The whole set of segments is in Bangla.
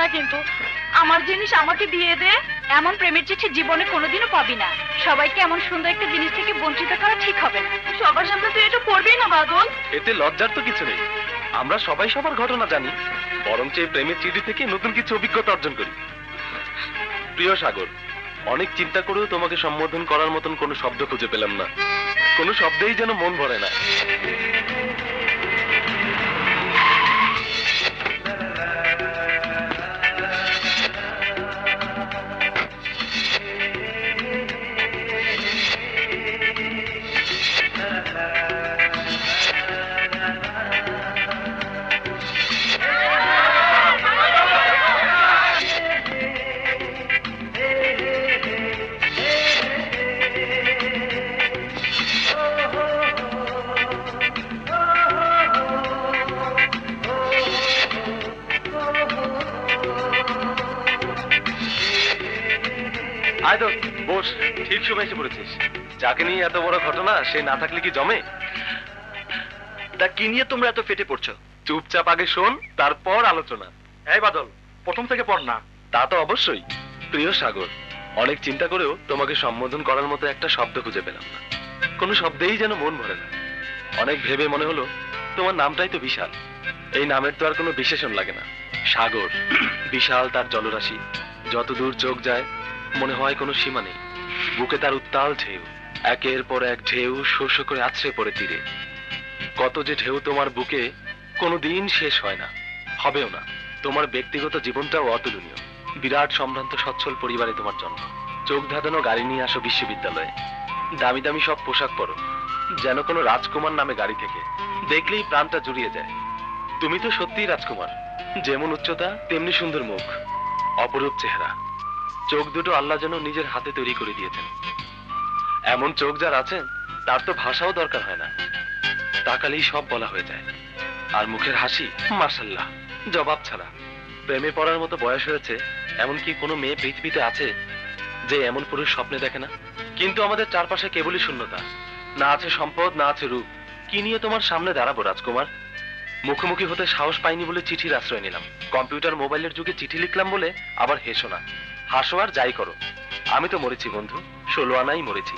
না কিন্তু আমার জিনিস আমাকে দিয়ে দে। এমন প্রেমের চিঠি জীবনে কোনোদিনও পাবি না। সবাইকে এমন সুন্দর একটা জিনিস থেকে বঞ্চিত করা ঠিক হবে না। সবার সামনে তুই এটা করবি না বাদল। এতে লজ্জার তো কিছু নেই। আমরা সবাই সবার ঘটনা জানি, বরঞ্চ এই প্রেমের চিঠি থেকে নতুন কিছু অভিজ্ঞতা অর্জন করি। প্রিয় সাগর, অনেক চিন্তা করেও তোমাকে সম্বোধন করার মতন কোনো শব্দ খুঁজে পেলাম না। কোনো শব্দেই যেন মন ভরে না। বস, ঠিক সময় এসে পড়েছিস। যাকে নিয়ে এত বড় ঘটনা, সে না থাকলে কি জমে? তা কি নিয়ে তোমরা এত ফেটে পড়ছো? চুপচাপ আগে শোন, তারপর আলোচনা। এই বাদল, প্রথম থেকে পড় না। তা তো অবশ্যই। প্রিয় সাগর, অনেক চিন্তা করেও তোমাকে সম্বোধন করার মতো একটা শব্দ খুঁজে পেলাম না। কোনো শব্দেই যেন মন ভরে না। অনেক ভেবে মনে হলো তোমার নামটাই তো বিশাল। এই নামের তো আর কোনো বিশেষণ লাগে না। সাগর, বিশাল তার জলরাশি, যত দূর চোখ যায় মনে হয় কোনো সীমা নেই। বুকে তার উত্তাল ঢেউ, একের পর এক ঢেউ শোষ করে আছড়ে পড়ে তীরে। কত যে ঢেউ তোমার বুকে, কোনোদিন শেষ হয় না, হবেও না। তোমার ব্যক্তিগত জীবনটাও অতুলনীয়। বিরাট সম্ভ্রান্ত সচ্ছল পরিবারে তোমার জন্ম। চোখ ধাঁধানো গাড়ি নিয়ে আসো বিশ্ববিদ্যালয়ে, দামি দামি সব পোশাক পরো, যেন কোনো রাজকুমার নামে গাড়ি থেকে। দেখলেই প্রাণটা জুড়িয়ে যায়। তুমি তো সত্যিই রাজকুমার। যেমন উচ্চতা তেমনি সুন্দর মুখ, অপরূপ চেহারা। চোখ দুটো আল্লাহ যেন নিজের হাতে তৈরি করে দিয়েছেন। এমন চোখ যার আছেন তার তো ভাষাও দরকার হয় না, তাকালেই সব বলা হয়ে যায়। আর মুখের হাসি মাশাআল্লাহ, জবাব ছাড়া। প্রেমে পড়ার মতো বয়স হয়েছে, এমন কি কোনো মেয়ে পৃথিবীতে আছে যে এমন পুরুষ স্বপ্নে দেখে না? কিন্তু আমাদের চারপাশে কেবলই শূন্যতা। না আছে সম্পদ, না আছে রূপ। কি নিয়ে তোমার সামনে দাঁড়াবো রাজকুমার? মুখোমুখি হতে সাহস পাইনি বলে চিঠির আশ্রয় নিলাম। কম্পিউটার মোবাইলের যুগে চিঠি লিখলাম বলে আবার হেসো না। হাসো আর যাই করো, আমি তো মরেছি বন্ধু, 16 আনাই মরেছি।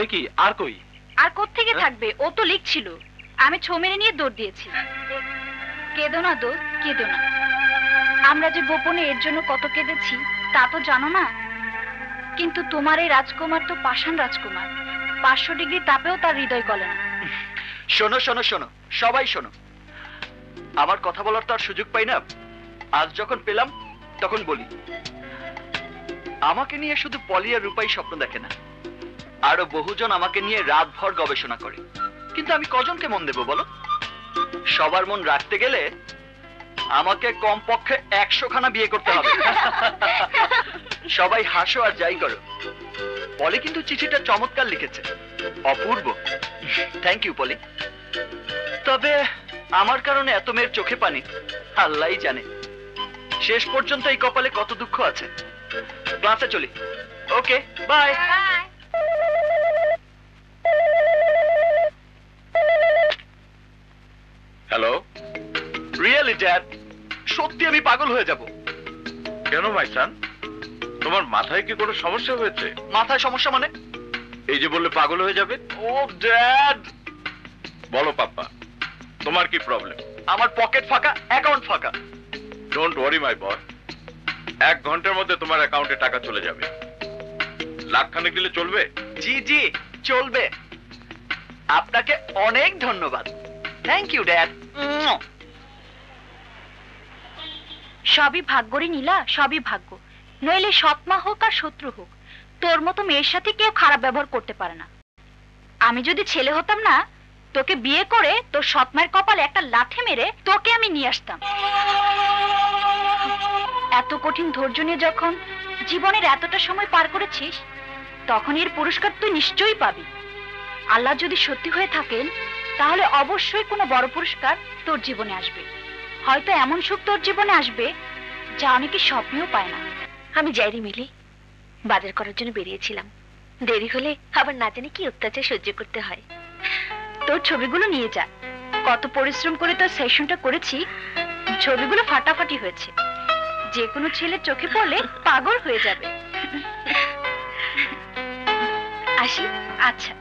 এ কি, আর কই? আর কোত্থেকে থাকবে, ও তো লিখছিল। আমি ছো মেরে নিয়ে দৌড় দিয়েছি। কেঁদো না দোস্ত, কেঁদো না। আমরা যে গোপনে এর জন্য কত কেঁদেছি তা তো জানো না। কিন্তু তোমার এই রাজকুমার তো পাষাণ রাজকুমার। 500 ডিগ্রি তাপেও তার হৃদয় গলে না। শোনো শোনো শোনো, সবাই শোনো। আমার কথা বলার তো আর সুযোগ পাই না। আজ যখন পেলাম তখন বলি। আমাকে নিয়ে শুধু পলি আর রূপাই স্বপ্ন দেখে না, আরো বহুজন আমাকে নিয়ে রাতভর গবেষণা করে। কিন্তু আমি কজনকে মন দেব বলো? সবার মন রাখতে গেলে আমাকে কমপক্ষে 100 খানা বিয়ে করতে হবে। সবাই হাসো আর যাই করো। পলি কিন্তু চিঠিটা চমৎকার লিখেছে, অপূর্ব। থ্যাংক ইউ পলি। তবে আমার কারণে এত মেয়ের চোখে পানি আল্লাহই জানে। শেষ পর্যন্ত এই কপালে কত দুঃখ আছে। ক্লাসে চলি। ওকে, বাই। হ্যালো। রিয়েলি ড্যাড, সত্যি আমি পাগল হয়ে যাব। কেন মাই সান, তোমার মাথায় কি কোনো সমস্যা হয়েছে? মাথায় সমস্যা মানে? এই যে বললে পাগল হয়ে যাবে। ও ড্যাড। বলো পাপ্পা, তোমার কি প্রবলেম? আমার পকেট ফাঁকা, অ্যাকাউন্ট ফাঁকা। ডোন্ট ওয়ারি মাই বয়, 1 ঘন্টার মধ্যে তোমার অ্যাকাউন্টে টাকা চলে যাবে। লাখখানেক দিলে চলবে? জি জি চলবে। আপনাকে অনেক ধন্যবাদ। Thank you dad. সবই ভাগ্য রে নীলা, সবই ভাগ্য। নইলে সৎমা হোক আর শত্রু হোক, তোর মতো মেয়ের সাথে কেউ খারাপ ব্যবহার করতে পারে না। আমি যদি ছেলে হতাম না, তোকে বিয়ে করে তোর সৎমায়ের কপালে একটা লাথি মেরে তোকে আমি নিয়ে আসতাম। এত কঠিন ধৈর্য নিয়ে যখন জীবনের এতটা সময় পার করেছিস, তখন এর পুরস্কার তুই নিশ্চয়ই পাবি। আল্লাহ যদি সত্যি হয়ে থাকেন, তাহলে অবশ্যই কোনো বড় পুরস্কার তোর জীবনে আসবে। হয়তো এমন সুখ তোর জীবনে আসবে যা অনেকে স্বপ্নেও পায় না। আমি যাইরি মিলি, বাজার করার জন্য বেরিয়েছিলাম। দেরি হলে আবার না জানি কি অত্যাচার সহ্য করতে হয়। তোর ছবিগুলো নিয়ে যা। কত পরিশ্রম করে তোর সেশনটা করেছি, ছবিগুলো ফাটাফাটি হয়েছে। যে কোনো ছেলে চোখে পড়লে পাগল হয়ে যাবে। আসি। আচ্ছা।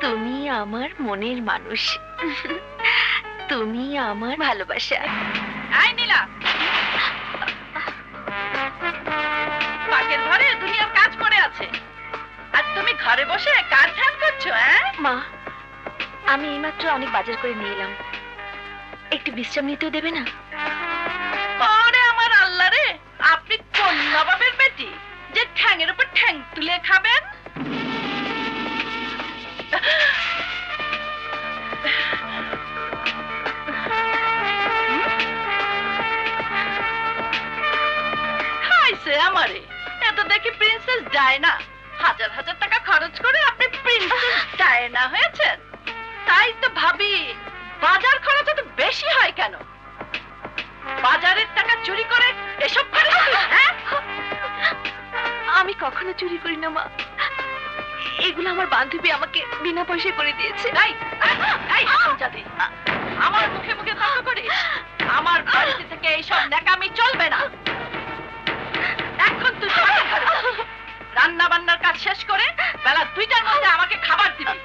তুমি আমার মনের মানুষ, তুমি আমার ভালোবাসা। আই নীলা, পাকের ঘরে দুনিয়ার কাজ পড়ে আছে আর তুমি ঘরে বসে কাজ ধ্যান করছো। মা, আমি এইমাত্র অনেক বাজার করে নিয়ে এলাম, একটু বিশ্রাম নিতেও দেবে না? আরে আমার আল্লাহ রে, আপনি কোন নবাবের বেটি যে ঠ্যাংয়ের উপর ঠ্যাং তুলে খাবেন? খাইছে আমারে, এত দেখি প্রিন্সেস ডায়না। হাজার হাজার টাকা খরচ করে আপনি প্রিন্সেস ডায়না হয়েছেন। তাই তো ভাবি বাজার খরচ এত বেশি হয় কেন? বাজারের টাকা চুরি করে এসব করে? আমি কখনো চুরি করি না মা, এগুলো আমার বান্ধবী আমাকে বিনা পয়সায় করে দিয়েছে। আমার মুখে মুখে তর্ক করিস? আমার বাড়িতে থেকে এইসব ন্যাকামি চলবে না। এখন তুই রান্না বান্নার কাজ শেষ করে বেলা 2টার মধ্যে আমাকে খাবার দিবি।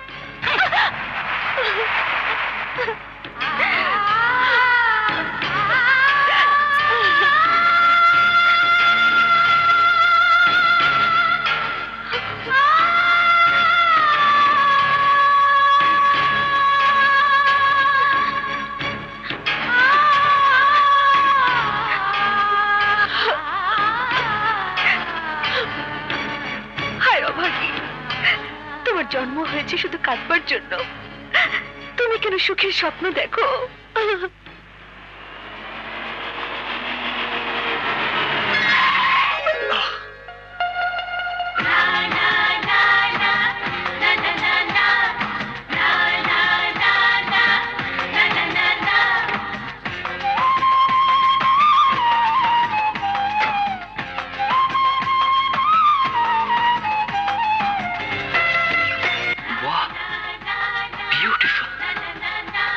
জন্ম হয়েছে শুধু কাঁদবার জন্য, তুমি কেন সুখের স্বপ্ন দেখো?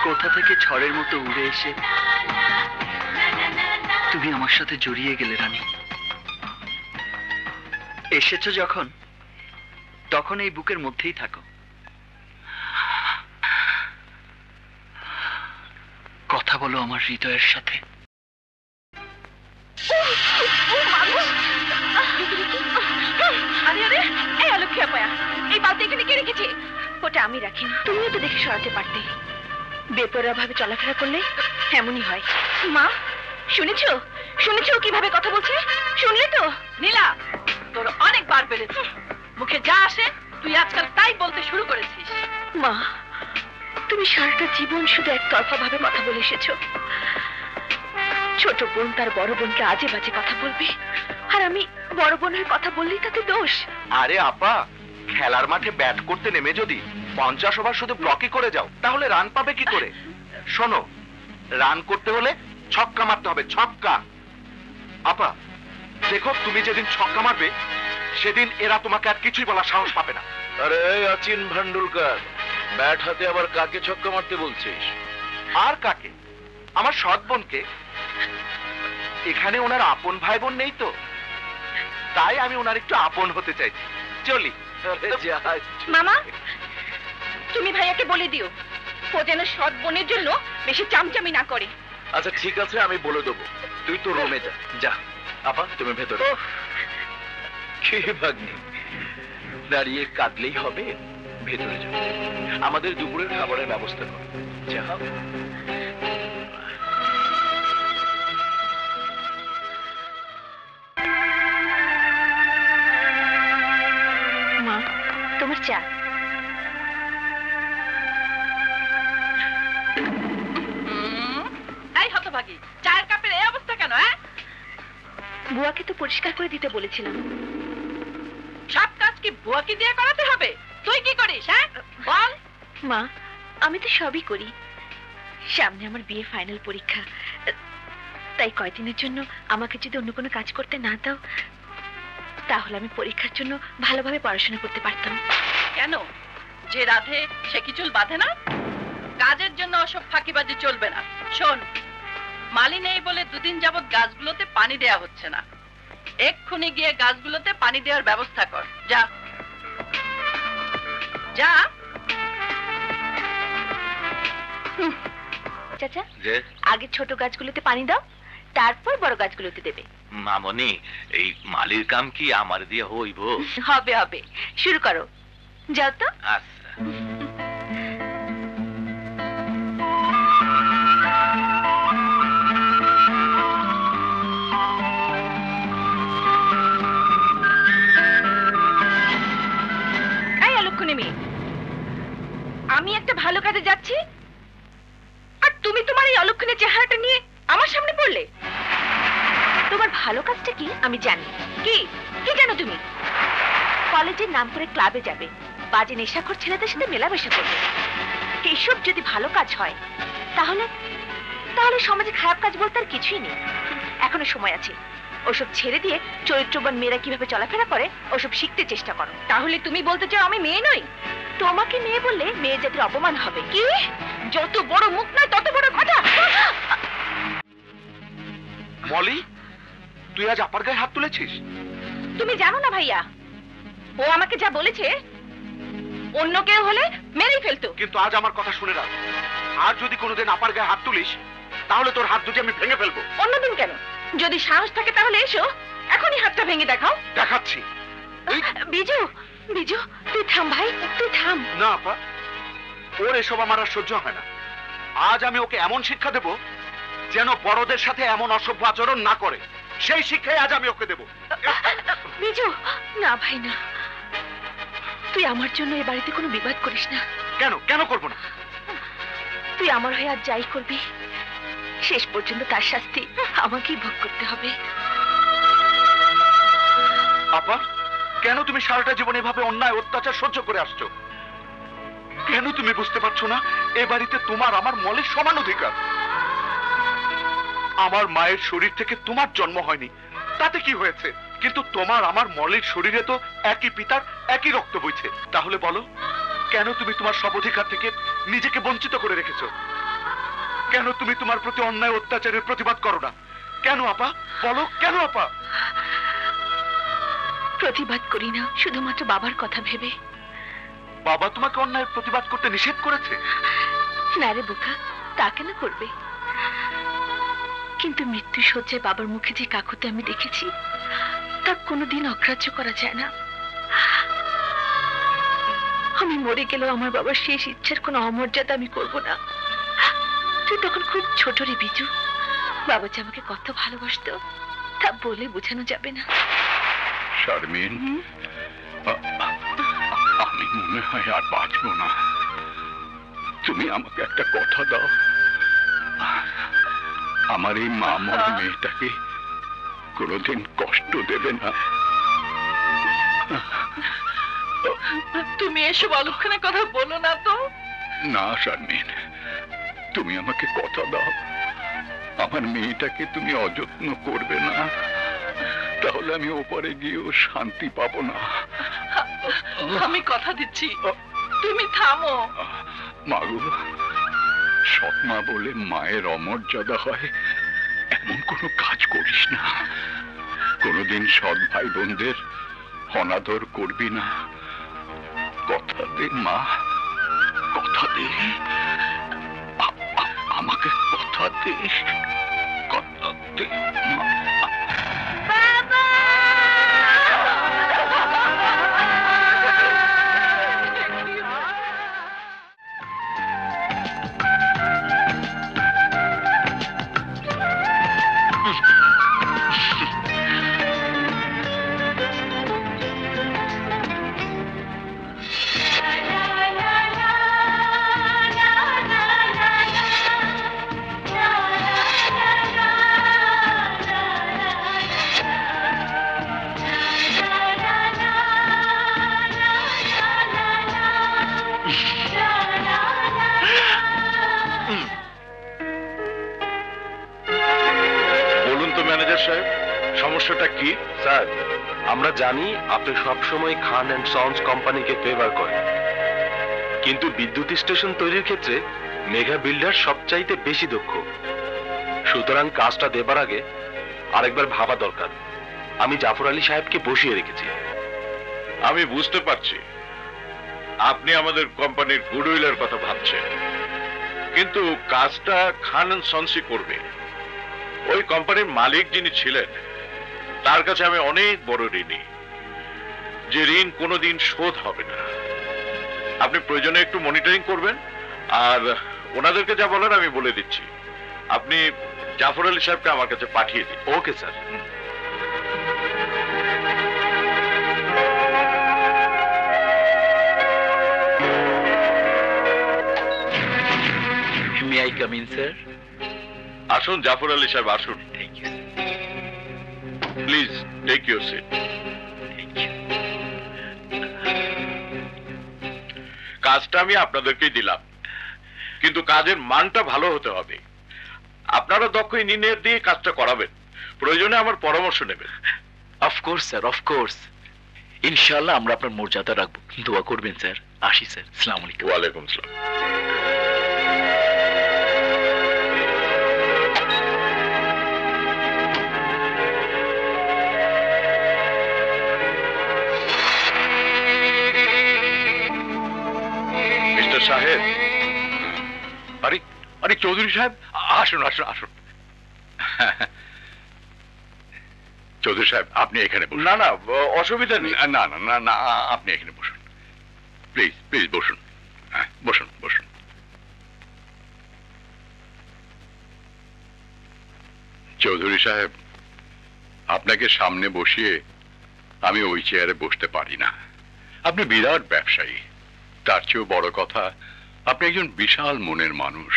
কোথা থেকে ঝড়ের মতো উড়ে এসে তুমি আমার সাথে জড়িয়ে গেলে রানী। এসেছো যখন, তখন এই বুকের মধ্যেই থাকো। কথা বলো আমার হৃদয়ের সাথে। এই বালতি এখানে কে রেখেছে? ওটা আমি রাখিনি, তুমিও তো দেখে সরাতে পারতে। বেপরোয়া ভাবে চলাফেরা করলে এমনই হয়। মা, শুনেছো? শুনেছো কিভাবে কথা বলছে? শুনলে তো? নীলা, তোর অনেকবার বেড়েছে, মুখে যা আসে তুই আজকাল তাই বলতে শুরু করেছিস। মা, তুমি সারাটা জীবন শুধু একতরফা ভাবে কথা বলে এসেছো। ছোট বোন তার বড় বোনকে আজে বাজে কথা বলবে, আর আমি বড় বোনের কথা বললেই তাতে দোষ। আরে আপা, খেলার মাঠে ব্যাট করতে নেমে যদি 50 ওভার শুধু ব্লকই করে যাও, তাহলে রান পাবে কি করে? শোনো, রান করতে হলে ছক্কা মারতে হবে, ছক্কা। আপা দেখো, তুমি যেদিন ছক্কা মারবে সেদিন এরা তোমাকে আর কিছুই বলার সাহস পাবে না। আরে অচিন ভান্ডুলকার, ব্যাট হাতে আবার কাকে ছক্কা মারতে বলছিস? আর কাকে? আমার সৎ বোনকে। এখানে ওনার আপন ভাই বোন নেই তো, তাই আমি ওনার একটু আপন হতে চাইছি। চলি। মামা, তুমি ভাইয়াকে বলে দিও ও যেন সৎ বোনের জন্য বেশি চামচামি না করে। আচ্ছা ঠিক আছে, আমি বলে দেবো। তুই তো রুমে যা। যা আপা, তুমি ভেতরে। কি ভাগ্নি, দাঁড়িয়ে কাঁদলেই হবে? ভেতরে যা, আমাদের দুপুরের খাবারের ব্যবস্থা কর। যা। তোমার চা। এই হতভাগী, চায়ের কাপের এই অবস্থা কেন? বুয়াকে তো পরিষ্কার করে দিতে বলেছিলাম। সব কাজ কি বুয়াকে দিয়ে করাতে হবে? তুই কি করিস? হ্যাঁ বল। মা, আমি তো সবই করি। সামনে আমার বিয়ে ফাইনাল পরীক্ষা, তাই কয়দিনের জন্য আমাকে যদি অন্য কোনো কাজ করতে না দাও, তাহলে আমি পরীক্ষার জন্য ভালোভাবে পড়াশোনা করতে পারতাম। কেন? যে রাধে সে কি চুল বাঁধে না? কাজের জন্য ওসব ফাঁকিবাজি চলবে না। শোন, মালি নেই বলে দুদিন যাবৎ গাছগুলোতে পানি দেয়া হচ্ছে না। এক্ষুনি গিয়ে গাছগুলোতে পানি দেওয়ার ব্যবস্থা কর। যা যা। চাচা, যে আগে ছোট গাছগুলোতে পানি দাও, তারপর বড় গাছগুলোতে দেবে। মামনি, এই মালির কাম কি আমার দিয়ে হইব? হবে হবে, শুরু করো। যাও তো। আচ্ছা। এই অলক্ষণী মেয়ে, আমি একটা ভালো কাজে যাচ্ছি আর তুমি তোমার এই অলক্ষণের চেহারাটা নিয়ে আমার সামনে পড়লে। তোমার ভালো কাজটা কি আমি জানি। কি কি জানো তুমি? কলেজের নাম করে ক্লাবে যাবে, বাজে নেশাখোর ছেলেদের সাথে মেলামেশা করবে। এইসব যদি ভালো কাজ হয়, তাহলে তাহলে সমাজে খারাপ কাজ বলতে আর কিছুই নেই। এখনো সময় আছে। ওসব ছেড়ে দিয়ে চরিত্রবান মেয়েরা কিভাবে চলাফেরা করে ওসব শিখতে চেষ্টা করো। তাহলে তুমি বলতে চাও আমি মেয়ে নই? তোমাকে মেয়ে বললে মেয়ে জাতির অপমান হবে। কি? যত বড় মুখ নয় তত বড় কথা। মলি, তুই আজ আপার গায়ে হাত তুলেছিস? তুমি জানো না ভাইয়া, ও আমাকে যা বলেছে অন্য কেউ হলে মেরেই ফেলতো। কিন্তু আজ আমার কথা শুনে রাখ, আর যদি কোনোদিন আপার গায়ে হাত তুলিস, তাহলে তোর হাত দুটি আমি ভেঙে ফেলবো। অন্যদিন কেন? যদি সাহস থাকে তাহলে এসো, এখনই হাতটা ভেঙে দেখাও। দেখাচ্ছি। বিজু, বিজু, তুই থাম ভাই, তুই থাম। না আপা, ওর এসব আমার আর সহ্য হয় না। আজ আমি ওকে এমন শিক্ষা দেব যেন বড়দের সাথে এমন অসভ্য আচরণ না করে। সেই শিক্ষাই আজ আমি ওকে দেব। বিজু, না ভাই না, তুই আমার জন্য এ বাড়িতে কোনো বিবাদ করিস না। কেন কেন করবো না? তুই আমার হয়ে আজ যাই করবি, শেষ পর্যন্ত তার শাস্তি আমাকেই ভোগ করতে হবে। আপা, কেন তুমি সারাটা জীবন এভাবে অন্যায় অত্যাচার সহ্য করে আসছো? কেন তুমি বুঝতে পারছো না এ বাড়িতে তোমার আমার মলের সমান অধিকার? আমার মায়ের শরীর থেকে তোমার জন্ম হয়নি, তাতে কি হয়েছে? কিন্তু তোমার আমার মলের শরীরে তো একই পিতার একই রক্ত বইছে। তাহলে বলো, কেন তুমি তোমার সব অধিকার থেকে নিজেকে বঞ্চিত করে রেখেছো? কেন তুমি তোমার প্রতি অন্যায় অত্যাচারের প্রতিবাদ করো না? কেন আপা, বলো কেন আপা? প্রতিবাদ করি না শুধুমাত্র বাবার কথা ভেবে। বাবা তোমাকে অন্যায়ের প্রতিবাদ করতে নিষেধ করেছে? না রে বোকা, তা কেন করবে? কিন্তু মৃত্যু শয্যায় বাবার মুখে যে কাকুতি আমি দেখেছি, তা কোনোদিন অগ্রাহ্য করা যায় না। আমি মরে গেলেও আমার বাবার শেষ ইচ্ছার কোনো অমর্যাদা আমি করব না। তুই তখন খুব ছোট রে বিজু, বাবা যে আমাকে কত ভালোবাসতো তা বলে বোঝানো যাবে না। শারমিন, আমি মনে হয় আর বাঁচবো না। তুমি আমাকে একটা কথা দাও, আমার এই মামুর মেয়েটাকে কোনোদিন কষ্ট দেবে না। তুমি এসব অলক্ষণের কথা বলো না তো। না শারমিন, তুমি আমাকে কথা দাও, আমার মেয়েটাকে তুমি অযত্ন করবে না, তাহলে আমি ওপারে গিয়েও শান্তি পাবো না। আমি কথা দিচ্ছি, তুমি থামো। মাগো, সৎমা বলে মায়ের অমর্যাদা হয় এমন কোনো কাজ করিস না। কোনোদিন সৎ ভাই বোনদের অনাদর করবি না। কথা দে মা, কথা দে, আমাকে কথা দে, কথা দে মা। কি? স্যার, আমরা জানি আপনি সবসময় খান অ্যান্ড সন্স কোম্পানিকে ফেভার করেন, কিন্তু বিদ্যুৎ স্টেশন তৈরির ক্ষেত্রে মেঘা বিল্ডার সবচাইতে বেশি দক্ষ। সুতরাং কাজটা দেবার আগে আরেকবার ভাবা দরকার। আমি জাফর আলী সাহেবকে বসিয়ে রেখেছি। আমি বুঝতে পারছি আপনি আমাদের কোম্পানির গুডউইলের কথা ভাবছেন, কিন্তু কাজটা খান এন্ড সন্সই করবে। ওই কোম্পানির মালিক যিনি ছিলেন তার কাছে আমি অনেক বড় ঋণী, যে ঋণ কোনোদিন শোধ হবে না। আপনি প্রয়োজনে একটু মনিটরিং করবেন, আর ওনাদেরকে যা বলার আমি বলে দিচ্ছি। আপনি জাফর আলী সাহেবকে আমার কাছে পাঠিয়ে দিন। Okay sir. May I come in sir? আসুন জাফর আলী সাহেব, আসুন। Thank you. Please take your seat. কাজটা আমি আপনাদেরকেই দিলাম, কিন্তু কাজের মানটা ভালো হতে হবে। আপনারা দক্ষ ইঞ্জিনিয়ার দিয়ে কাজটা করাবেন, প্রয়োজনে আমার পরামর্শ নেবেন। Of course sir, of course. ইনশাআল্লাহ আমরা আপনার মর্যাদা রাখবো। দোয়া করবেন স্যার। আসি স্যার। আসসালামু আলাইকুম। ওয়ালাইকুম আসসালাম। মিস্টার সাহেব। আরে আরে চৌধুরী সাহেব, আসুন আসুন আসুন। চৌধুরী সাহেব, আপনি এখানে বসুন। না না, অসুবিধা নেই। না না না না, আপনি এখানে বসুন। প্লিজ প্লিজ বসুন। হ্যাঁ, বসুন বসুন। চৌধুরী সাহেব, আপনাকে সামনে বসিয়ে আমি ওই চেয়ারে বসতে পারি না। আপনি বিরাট ব্যবসায়ী, তার চেয়েও বড় কথা আপনি একজন বিশাল মনের মানুষ।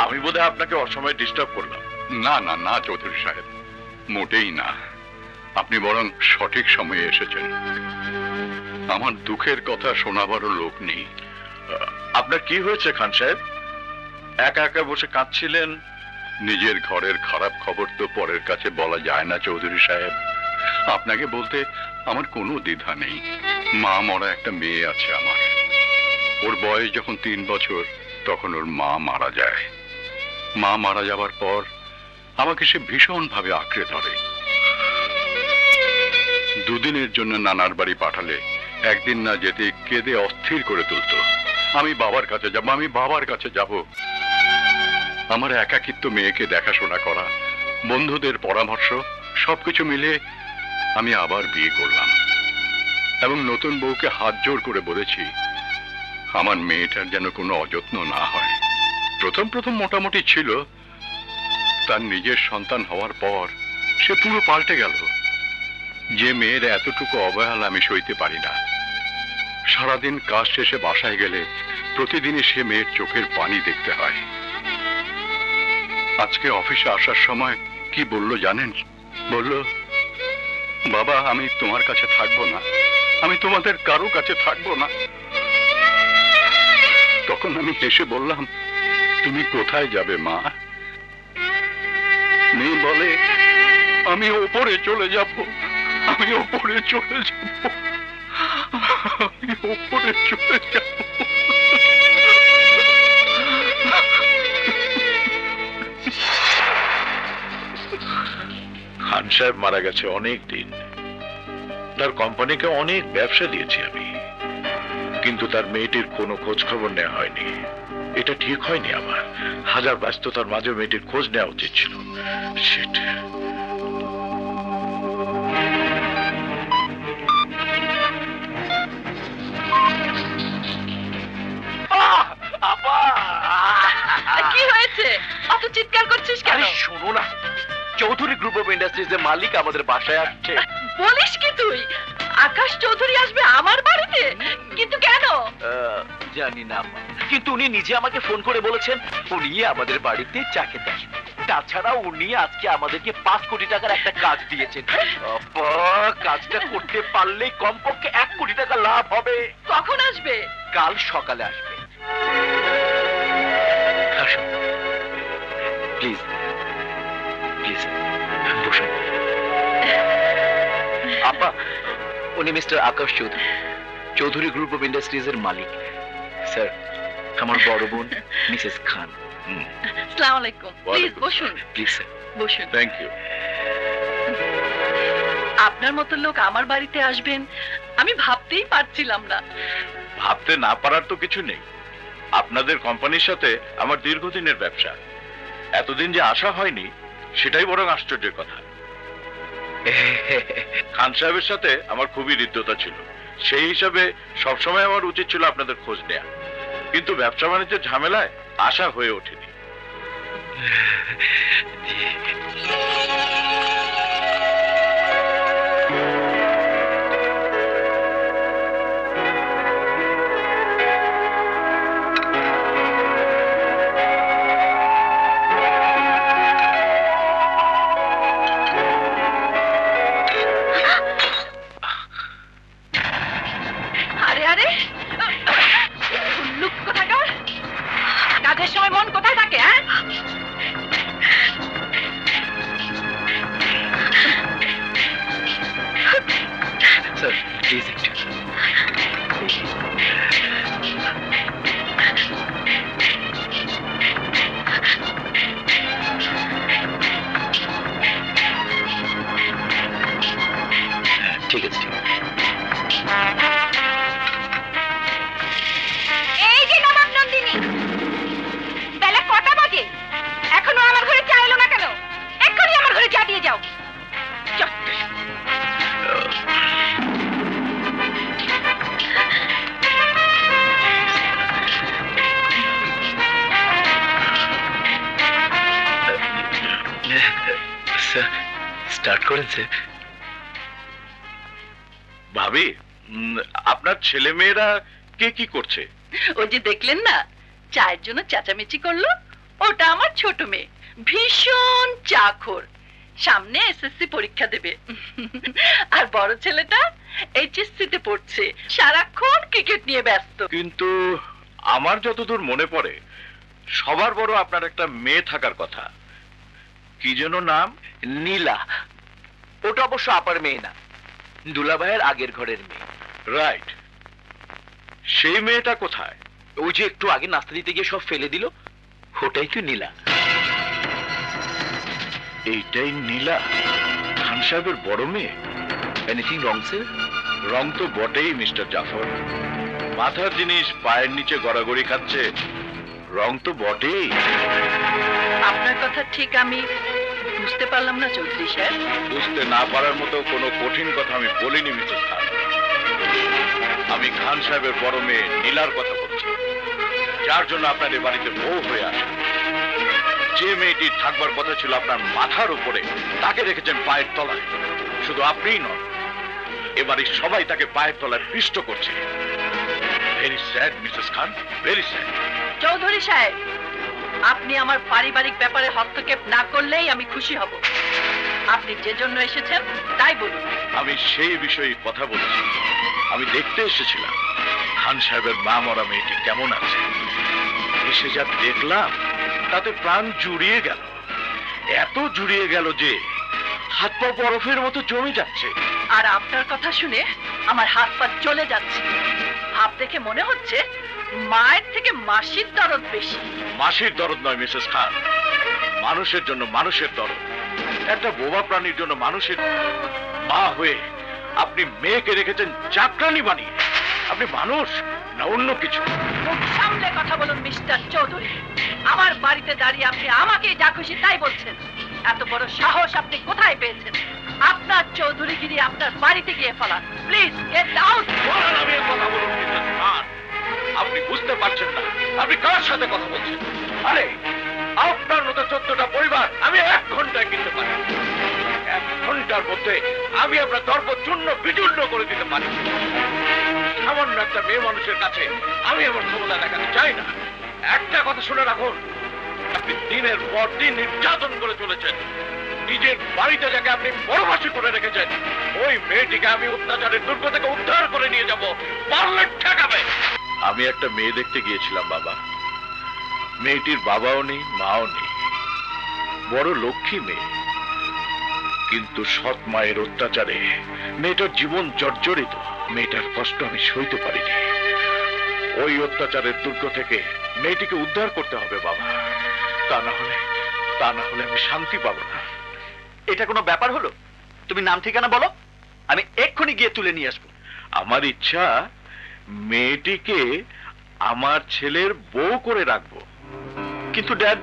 আমি বোধহয় আপনাকে অসময়ে ডিস্টার্ব করলাম। না না না চৌধুরী সাহেব, মোটেই না। আপনি বরং সঠিক সময়ে এসেছেন। আমার দুঃখের কথা শোনাবারও লোক নেই। আপনার কি হয়েছে খান সাহেব? একা একা বসে কাঁদছিলেন। নিজের ঘরের খারাপ খবর তো পরের কাছে বলা যায় না চৌধুরী সাহেব। আপনাকে বলতে আমার কোনো দ্বিধা নেই। মা মরা একটা মেয়ে আছে আমার। ওর বয়স যখন 3 বছর তখন ওর মা মারা যায়। মা মারা যাবার পর আমাকে সে ভীষণ ভাবে আঁকড়ে ধরে। 2 দিনের জন্য নানার বাড়ি পাঠালে একদিন না যেতে কেঁদে অস্থির করে তুলতো। আমি বাবার কাছে যাব, আমি বাবার কাছে যাব। আমার একাকিত্ব মেয়েকে দেখাশোনা করা, বন্ধুদের পরামর্শ সবকিছু মিলে আমি আবার বিয়ে করলাম এবং নতুন বউকে হাত জোর করে বলেছি আমার মেয়েটার যেন কোনো অযত্ন না হয়। প্রথম প্রথম মোটামুটি ছিল, তার নিজের সন্তান হওয়ার পর সে পুরো পাল্টে গেল। যে মেয়ের এতটুকু অবহেলা আমি সইতে পারি না। সারাদিন কাজ শেষে বাসায় গেলে প্রতিদিনই সে মেয়ের চোখের পানি দেখতে হয়। আজকে অফিসে আসার সময় কি বলল জানেন? বলল, বাবা আমি তোমার কাছে থাকবো না, আমি তোমাদের কারো কাছে থাকবো না। তখন আমি হেসে বললাম, তুমি কোথায় যাবে মা? মেয়ে বলে, আমি ওপরে চলে যাব, আমি ওপরে চলে যাব, আমি ওপরে চলে যাব। খান সাহেব মারা গেছে অনেক দিন। তার কোম্পানিকে অনেক ব্যবসা দিয়েছি আমি, কিন্তু তার মেয়েটির কোনো খোঁজ খবর নেওয়া হয়নি। এটা ঠিক হয়নি আমার। হাজার ব্যস্ততার মাঝে মেয়েটির খোঁজ নেওয়া উচিত ছিল। Shit. কি হয়েছে? অত চিৎকার করছিস কেন? শোনো না, চৌধুরী গ্রুপ অফ ইন্ডাস্ট্রিজ এর মালিক আমাদের বাসায় আসছে। বলিস কি তুই? আকাশ চৌধুরী আসবে আমার বাড়িতে? কিন্তু কেন? জানি না, কিন্তু উনি নিজে আমাকে ফোন করে বলেছেন উনি আমাদের বাড়িতে চা খেতে আসবেন। তাছাড়া উনি আজকে আমাদেরকে 5 কোটি টাকার একটা কাজ দিয়েছেন। কাজটা করতে পারলে কমপক্ষে 1 কোটি টাকা লাভ হবে। কখন আসবে? কাল সকালে আসবে। আসুন। আপা, উনি mister Akash Chowdhury, Chowdhury group of industries এর মালিক। স্যার, আমার বড় বোন মিসেস খান। আসসালামু আলাইকুম। প্লিজ বসুন। প্লিজ স্যার, বসুন। Thank you. আপনার মতো লোক আমার বাড়িতে আসবেন আমি ভাবতেই পারছিলাম না। ভাবতে না পারার তো কিছু নেই। আপনাদের কোম্পানির সাথে আমার দীর্ঘদিনের ব্যবসা, এতদিন যে আশা হয়নি সেটাই বরং আশ্চর্যের কথা। খান সাহেবের সাথে আমার খুবই হৃদ্যতা ছিল, সেই হিসাবে সবসময় আমার উচিত ছিল আপনাদের খোঁজ নেয়া, কিন্তু ব্যবসা বাণিজ্যের ঝামেলায় আশা হয়ে ওঠেনি। আরে আরে, উল্লুক কোথাকার, কাজের সময় মন কোথায় থাকে? হ্যাঁ, স্যার প্লিজ একটু। ঠিক আছে, ঠিক আছে। এই যে নবাব নন্দিনী, বেলা কটা বাজে? এখনো আমার ঘরে চা এলো না কেন? এক্ষুনি আমার ঘরে চা দিয়ে যাও। চত্বর। স্যার, স্টার্ট করেন স্যার। ভাবি, আপনার ছেলে মেয়েরা কে কি করছে? ওই যে দেখলেন না, চায়ের জন্য চেঁচামেচি করলো, ওটা আমার ছোট মেয়ে, ভীষণ চাখোর, সামনে এসএসসি পরীক্ষা দেবে। আর বড় ছেলেটা এইচএসসি তে পড়ছে, সারাক্ষণ ক্রিকেট নিয়ে ব্যস্ত। কিন্তু আমার যতদূর মনে পড়ে সবার বড় আপনার একটা মেয়ে থাকার কথা, কি যেন নাম? নীলা। ওটা অবশ্য আপার মেয়ে না, দুলাভাইয়ের আগের ঘরের মেয়ে। রাইট। সেই মেয়েটা কোথায়? ওই যে একটু আগে নাস্তা দিতে গিয়ে সব ফেলে দিল, ওটাই তো নীলা। এইটাই নীলা, খান সাহেবের বড় মেয়ে? Anything wrong sir? রং তো বটেই মিস্টার জাফর, মাথার জিনিস পায়ের নিচে গড়াগড়ি খাচ্ছে, রং তো বটেই। আপনার কথা ঠিক আমি বুঝতে পারলাম না চৌধুরী সাহেব। বুঝতে না পারার মতো কোনো কঠিন কথা আমি বলিনি মিসেস খান। আমি খান সাহেবের বড় মেয়ে নীলার কথা বলছি, যার জন্য আপনাদের বাড়িতে বউ হয়ে আসে। যে মেয়েটি থাকবার কথা ছিল আপনার মাথার উপরে, তাকে রেখেছেন পায়ের তলায়। শুধু আপনিই নন, এবারে সবাই তাকে পায়ের তলায় পিষ্ট করছে। ভেরি স্যাড মিসেস খান, ভেরি স্যাড। চৌধুরী সাহেব, আপনি আমার পারিবারিক ব্যাপারে হস্তক্ষেপ না করলেই আমি খুশি হব। আপনি যে জন্য এসেছেন তাই বলুন। আমি সেই বিষয়ে কথা বলছি। আমি দেখতে এসেছিলাম খান সাহেবের মা মরা মেয়েটি কেমন আছে। এসে যা দেখলাম তাতে প্রাণ জুড়িয়ে গেল, এত জুড়িয়ে গেল যে হাত পা বরফের মতো জমে যাচ্ছে। আর আপনার কথা শুনে আমার হাত পা চলে যাচ্ছে। ভাব দেখে মনে হচ্ছে মায়ের থেকে মাসির দরদ বেশি। মাসির দরদ নয় মিসেস খান, মানুষের জন্য মানুষের দরদ। একটা বোবা প্রাণীর জন্য মানুষের মা হয়ে আপনি মেয়েকে রেখেছেন চাকরানি বানিয়ে। আপনি মানুষ না অন্য কিছু? মুখ সামলে কথা বলুন মিস্টার চৌধুরী। আমার বাড়িতে দাঁড়িয়ে আপনি আমাকে যা খুশি তাই বলছেন। এত বড় সাহস আপনি কোথায় পেয়েছেন? আপনার চৌধুরীগিরি আপনার বাড়িতে গিয়ে ফেলান। Please get out. কথা বলুন মিসেস খান, আপনি বুঝতে পারছেন না আপনি কার সাথে কথা বলছেন। আরে আপনার মতো 14টা পরিবার আমি 1 ঘন্টায় কিনতে পারি। 1 ঘন্টার মধ্যে আমি আপনার দর্প চূর্ণ বিচূর্ণ করে দিতে পারি। সামান্য একটা মেয়ে মানুষের কাছে আমি আমার ক্ষমতা দেখাতে চাই না। একটা কথা শুনে রাখুন, আপনি দিনের পর দিন নির্যাতন করে চলেছেন। নিজের বাড়িতে যাকে আপনি বড়বাসী করে রেখেছেন, ওই মেয়েটিকে আমি অত্যাচারের দুর্গ থেকে উদ্ধার করে নিয়ে যাব, পারলে ঠেকাবে। আমি একটা মেয়ে দেখতে গিয়েছিলাম বাবা। মেয়েটির বাবাও নেই, মাও নেই, বড় লক্ষ্মী মেয়ে। কিন্তু সৎ মায়ের অত্যাচারে মেয়েটার জীবন জর্জরিত। মেয়েটার কষ্ট আমি সইতে পারিনি। ওই অত্যাচারের দুর্গ থেকে মেয়েটিকে উদ্ধার করতে হবে বাবা, তা না হলে আমি শান্তি পাবো না। এটা কোনো ব্যাপার হলো? তুমি নাম ঠিকানা বলো, আমি এক্ষুনি গিয়ে তুলে নিয়ে আসবো। আমার ইচ্ছা মেয়েটিকে আমার ছেলের বউ করে রাখবো। কিন্তু ড্যাড,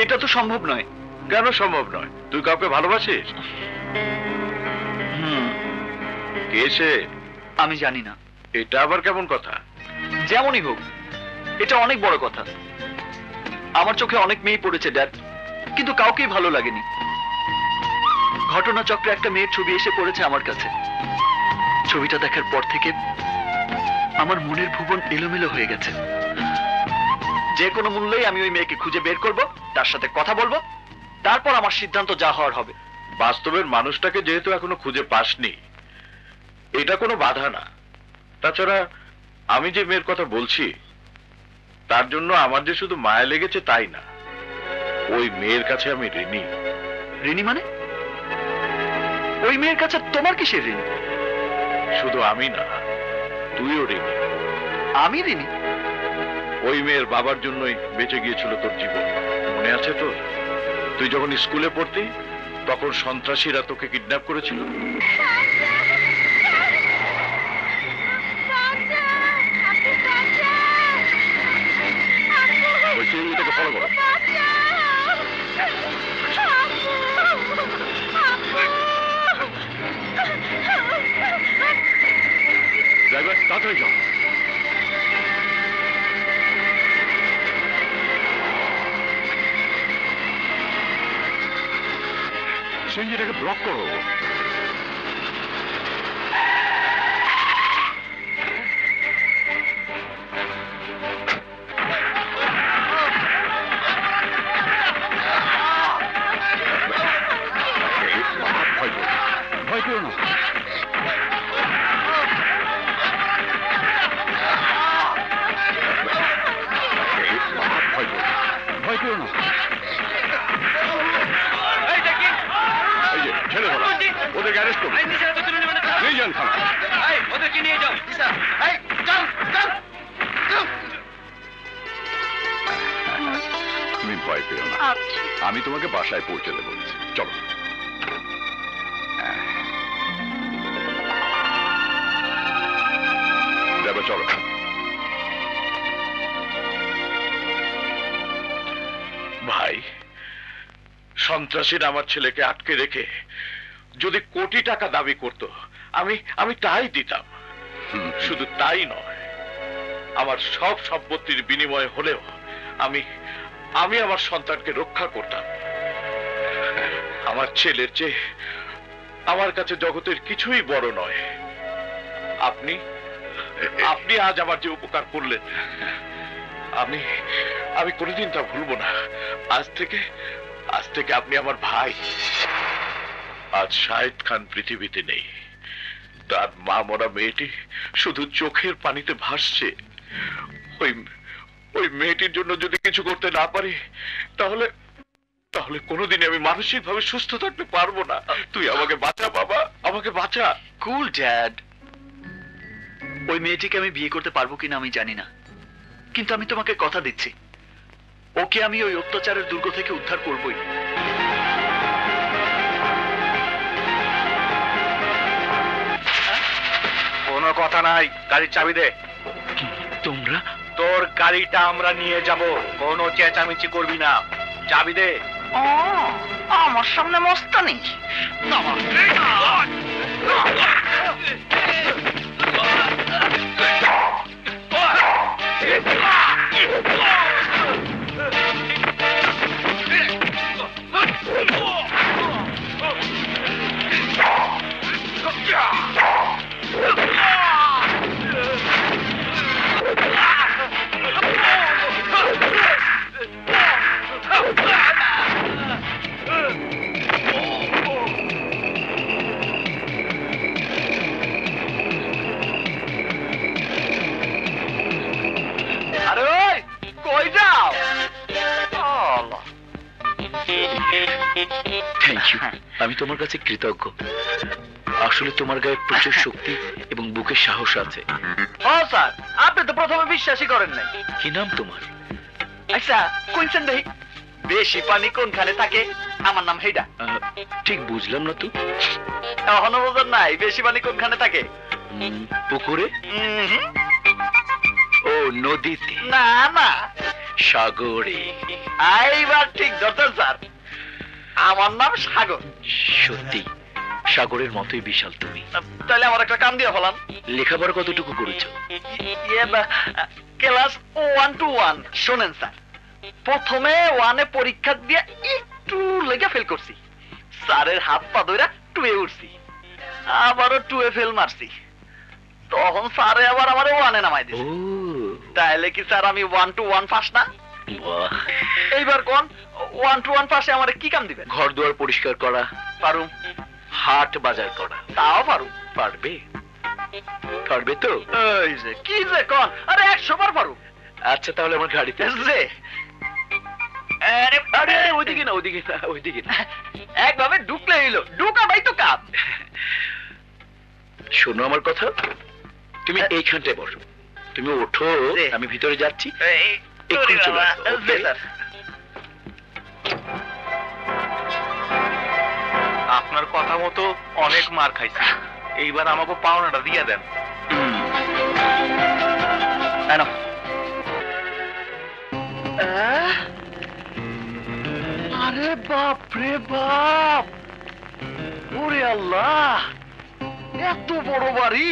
এটা তো সম্ভব নয়। কেন সম্ভব নয়? তুই কাউকে ভালোবাসিস? কে সে? আমি জানি না। এটা আবার কেমন কথা? যেমনই হোক, এটা অনেক বড় কথা। আমার চোখে অনেক মেয়ে পড়েছে ড্যাড, কিন্তু কাউকেই ভালো লাগেনি। ঘটনাচক্রে একটা মেয়ের ছবি এসে পড়েছে আমার কাছে। ছবিটা দেখার পর থেকে আমার মনের ভুবন এলোমেলো হয়ে গেছে। যে কোনো মূল্যেই আমি ওই মেয়েকে খুঁজে বের করব, তার সাথে কথা বলবো, তারপর আমার সিদ্ধান্ত যা হওয়ার হবে। বাস্তবের মানুষটাকে যেহেতু এখনো খুঁজে পাসনি, এটা কোনো বাধা না। তাছাড়া আমি যে মেয়ের কথা বলছি তার জন্য আমার যে শুধু মায়া লেগেছে তাই না, ওই মেয়ের কাছে আমি ঋণী। ঋণী মানে? ওই মেয়ের কাছে তোমার কিসের ঋণ? শুধু আমি না, তুইও ঋণী। আমি ঋণী? ওই মেয়ের বাবার জন্যই বেঁচে গিয়েছিল তোর জীবন, মনে আছে তোর? তুই যখন স্কুলে পড়তি তখন সন্ত্রাসীরা তোকে কিডন্যাপ করেছিল। ওই সিঁড়িটাকে ফলো করো। ড্রাইভার, তাড়াতাড়ি যাও। সিঁড়িটাকে ব্লক করো। ভয় পেও না। ভয় পেও না। এই যে ছেড়ে ধরো, ওদেরকে অ্যারেস্ট করো। নিয়ে যান থানা। ওদেরকে নিয়ে যাও। তুমি ভয় পেও না, আমি তোমাকে বাসায় পৌঁছে দেবো। চলো। যাবে, চলো। ভাই, সন্ত্রাসীরা আমার ছেলেকে আটকে রেখে যদি কোটি টাকা দাবি করত, আমি তাই দিতাম। শুধু তাই নয়, আমার সব সম্পত্তির বিনিময়ে হলেও আমি আমার সন্তানকে রক্ষা করতাম। আমার ছেলের চেয়ে আমার কাছে জগতের কিছুই বড় নয়। আপনি আজ আমার যে উপকার করলেন, আমি কোনোদিন তা ভুলবো না। আজ থেকে আপনি আমার ভাই। আজ শাহিদ খান পৃথিবীতে নেই, তার মা মরা মেয়েটি শুধু চোখের পানিতে ভাসছে। ওই মেয়েটির জন্য যদি কিছু করতে না পারি, তাহলে কোনোদিন আমি মানসিক ভাবে সুস্থ থাকতে পারবো না। তুই আমাকে বাঁচা বাবা, আমাকে বাঁচা। কুল ড্যাড, ওই মেয়েটিকে আমি বিয়ে করতে পারবো কিনা আমি জানি না, কিন্তু আমি তোমাকে কথা দিচ্ছি, ওকে আমি ওই অত্যাচারের দুর্গ থেকে উদ্ধার করবই। কোনো কথা নাই, গাড়ির চাবি দে। তোমরা? তোর গাড়িটা আমরা নিয়ে যাব, কোনো চেঁচামেচি করবি না। চাবি দে। আমার সামনে মস্তানি। Thank you. আমি তোমার কাছে কৃতজ্ঞ। আসলে তোমার গায়ে প্রচুর শক্তি এবং বুকে সাহস আছে। হ্যাঁ স্যার, আপনি তো প্রথমে বিশ্বাসই করেন নাই। কি নাম তোমার? আচ্ছা কোনছেন দেখি, বেশি পানি কোনখানে থাকে? আমার নাম হেডা। ঠিক বুঝলাম না তো। এখনো বোঝেন নাই বেশি পানি কোনখানে থাকে? পুকুরে? হুম। ও নদীতে? না না, সাগরে। এইবার ঠিক ধরতেন স্যার, আমার নাম সাগর। সত্যি সাগরের মতোই বিশাল তুমি। তাহলে আমার একটা কাম দিয়ে ফেলান। লেখাপড়া কতটুকু করেছো? Class 1 to 1। শোনেন স্যার, প্রথমে 1-এ পরীক্ষা দিয়ে একটু লেগে ফেল করছি, স্যারের হাত পা ধইরা 2-এ উঠছি, আবারও 2-এ ফেল মারছি, তখন স্যারে আবার আমার 1-এ নামাই দিছে। তাহলে কি স্যার আমি 1 to 1 পাস না? বাহ। এইবার কোন 1 to 1 পাশে আমার কি কাম দিবেন? ঘর দুয়ার পরিষ্কার করা। পারুম। হাট বাজার করা। তাও পারুম। পারবে? পারবে তো? এই যে কি যে কোন, আরে 100 বার পারুম। আচ্ছা তাহলে আমার গাড়িতে যে আরে আরে ওইদিকে না, ওইদিকে না, ওইদিকে না। একভাবে ঢুকলে হইলো, ঢুকাটাই তো কাম। শোনো আমার কথা, তুমি এইখানটায় বসো, তুমি ওঠো, আমি ভিতরে যাচ্ছি, এক্ষুনি চলে আসো, okay? আপনার কথা মতো অনেক মার খাইছি, এইবার আমাকে পাওনাটা দিয়ে দেন। আরে বাপ রে বাপ, ওরে আল্লাহ, এত বড় বাড়ি!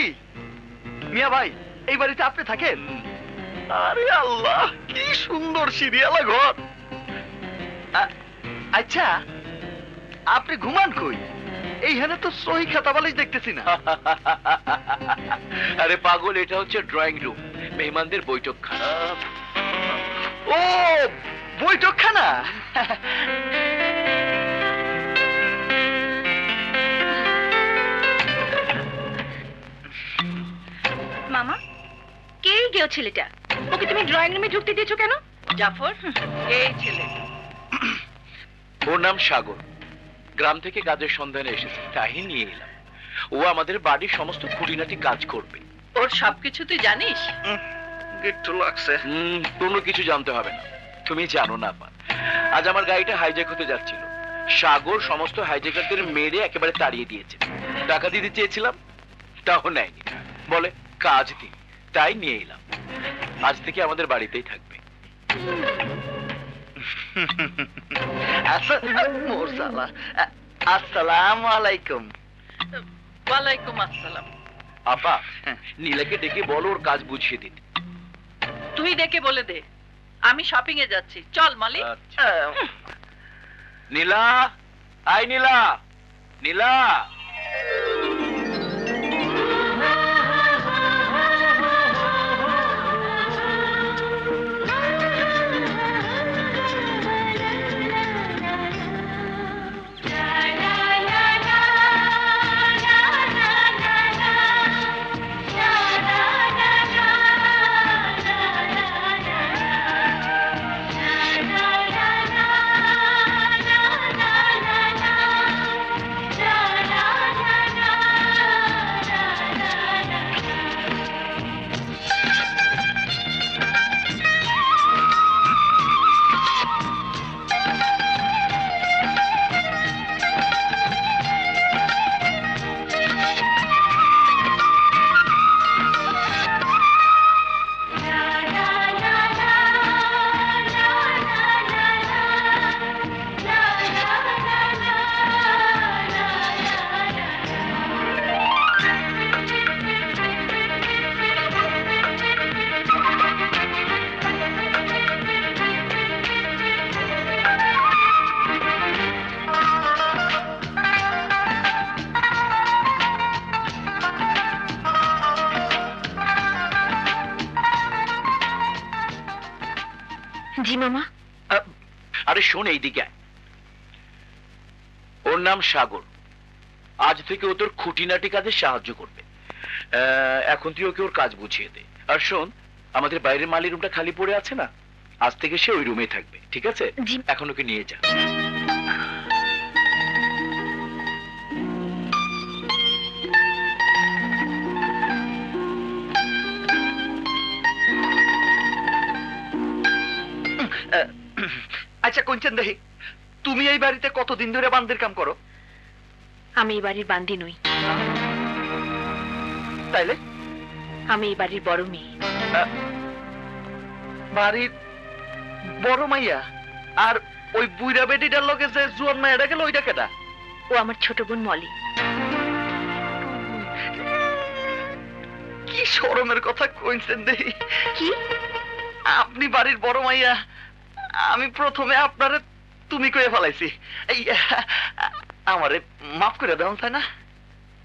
মিয়া ভাই, এই বাড়িতে আপনি থাকেন? আরে আল্লাহ, কি সুন্দর সিরিয়ালা ঘর। আচ্ছা, আপনি ঘুমান কই? এইখানে তো সহি খাতা বালিশ দেখতেছি না। আরে পাগল, এটা হচ্ছে ড্রয়িং রুম, মেহমানদের বৈঠকখানা। ও বৈঠকখানা। মামা, কে গেও ছেলেটা? ওকে তুমি ড্রয়িং রুমে ঢুকতে দিয়েছো কেন? জাফর, এই ছেলে। ওর নাম সাগর, গ্রাম থেকে কাজের সন্ধানে এসেছে, তাই নিয়ে এলাম। ও আমাদের বাড়ির সমস্ত খুঁটিনাটি কাজ করবে। ওর সবকিছু তুই জানিস? একটু লাগছে। কোনো কিছু জানতে হবে না, তুমি জানো না আপা। আজ আমার গাড়িটা হাইজ্যাক হতে যাচ্ছিল, সাগর সমস্ত হাইজ্যাকারদের মেরে একেবারে তাড়িয়ে দিয়েছে। টাকা দিতে চেয়েছিলাম, তাও নেয়নি, বলে কাজ দিই, তাই নিয়ে এলাম। আজ থেকে আমাদের বাড়িতেই থাকবে। আসসালামু আলাইকুম। ওয়ালাইকুম আসসালাম। আপা, নীলাকে ডেকে বলো ওর কাজ বুঝিয়ে দিতে। তুই ডেকে বলে দে, আমি শপিং এ যাচ্ছি। চল মালিক। নীলা, আই নীলা, নীলা। জি মামা। আরে শোন, এইদিকে আয়। ওর নাম সাগর, আজ থেকে ও তোর খুঁটিনাটি কাজে সাহায্য করবে। এখন তুই ওকে ওর কাজ বুঝিয়ে দে। আর শোন, আমাদের বাইরের মালির রুমটা খালি পড়ে আছে না, আজ থেকে সে ওই রুমেই থাকবে, ঠিক আছে? জি। এখন ওকে নিয়ে যা। কোনছেন দেখি, তুমি এই বাড়িতে কতদিন ধরে বান্দির কাম করো? আমি এই বাড়ির বান্দি নই, তাইলে আমি এই বাড়ির বড় মেয়ে। বাড়ির বড় মাইয়া? আর ওই বুইরা বেটিটার লগে যে জুয়ান মাইয়াটা গেল, ওইটা কেটা? ও আমার ছোট বোন মলি। কি শরমের কথা কইছেন দেখি। কি? আপনি বাড়ির বড় মাইয়া, আমি প্রথমে আপনারে তুমি কয়ে ফেলাইছি। এই আমারে মাফ করে দাও, তাই না?